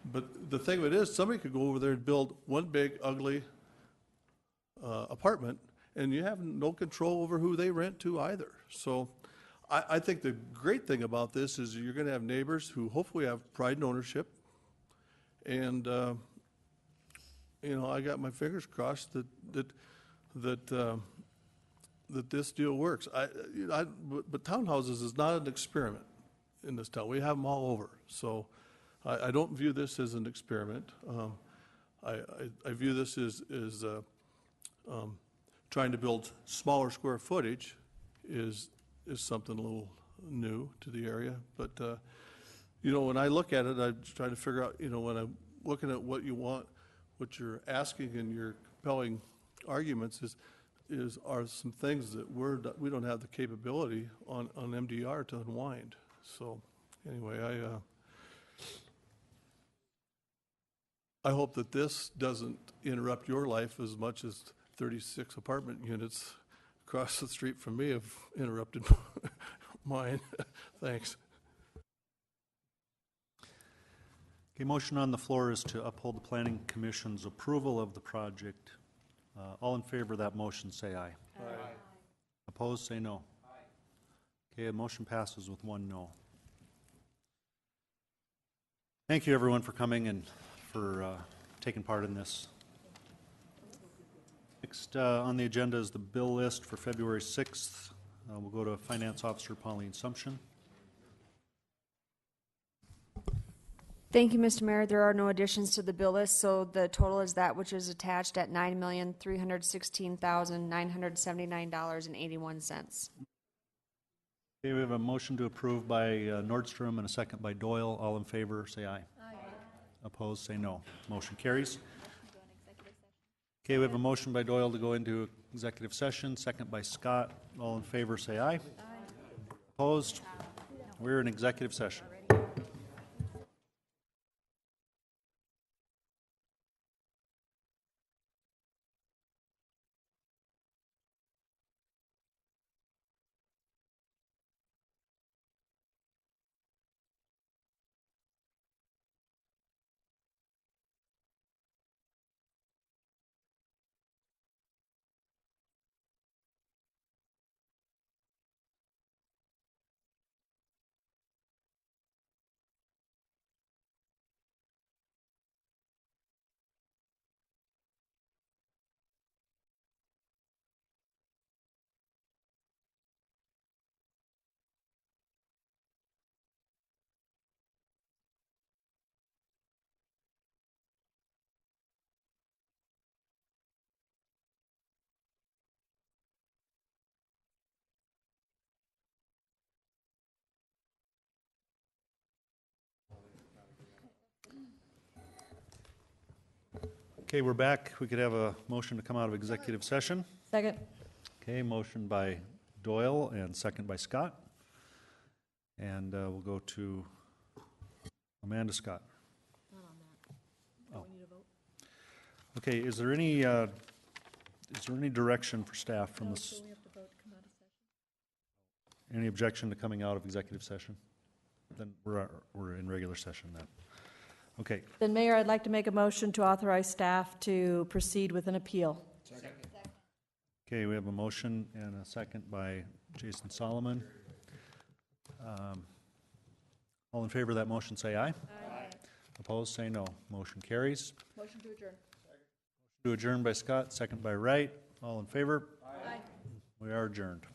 But the thing of it is, somebody could go over there and build one big, ugly apartment, and you have no control over who they rent to either. So I think the great thing about this is you're going to have neighbors who hopefully have pride in ownership, and I got my fingers crossed that this deal works. But townhouses is not an experiment in this town. We have them all over. So I don't view this as an experiment. I view this as trying to build smaller square footage is something a little new to the area. But, when I look at it, I'm trying to figure out, when I'm looking at what you want, what you're asking in your compelling arguments are some things that we don't have the capability on MDR to unwind. So anyway, I hope that this doesn't interrupt your life as much as 36 apartment units across the street from me have interrupted mine. Thanks. Okay, motion on the floor is to uphold the Planning Commission's approval of the project. All in favor of that motion, say aye. Aye. Opposed, say no. Okay, the motion passes with 1 no. Thank you, everyone, for coming and for taking part in this. Next on the agenda is the bill list for February 6th. We'll go to Finance Officer Pauline Sumption. Thank you, Mr. Mayor. There are no additions to the bill list, so the total is that which is attached at $9,316,979.81. Okay, we have a motion to approve by Nordstrom and a second by Doyle. All in favor, say aye. Aye. Opposed, say no. Motion carries. Okay, we have a motion by Doyle to go into executive session, second by Scott. All in favor, say aye. Aye. Opposed? We're in executive session. Okay, we're back. We could have a motion to come out of executive session. Second. Okay, motion by Doyle and second by Scott. And we'll go to Amanda Scott. Not on that. Oh. We need a vote. Okay, is there any direction for staff from No, this? so we have to vote to come out of session. Any objection to coming out of executive session? Then we're in regular session then. Okay. Then, Mayor, I'd like to make a motion to authorize staff to proceed with an appeal. Okay, we have a motion and a second by Jason Solomon. All in favor of that motion, say aye. Aye. Opposed, say no. Motion carries. Motion to adjourn. To adjourn by Scott, second by Wright. All in favor? Aye. We are adjourned.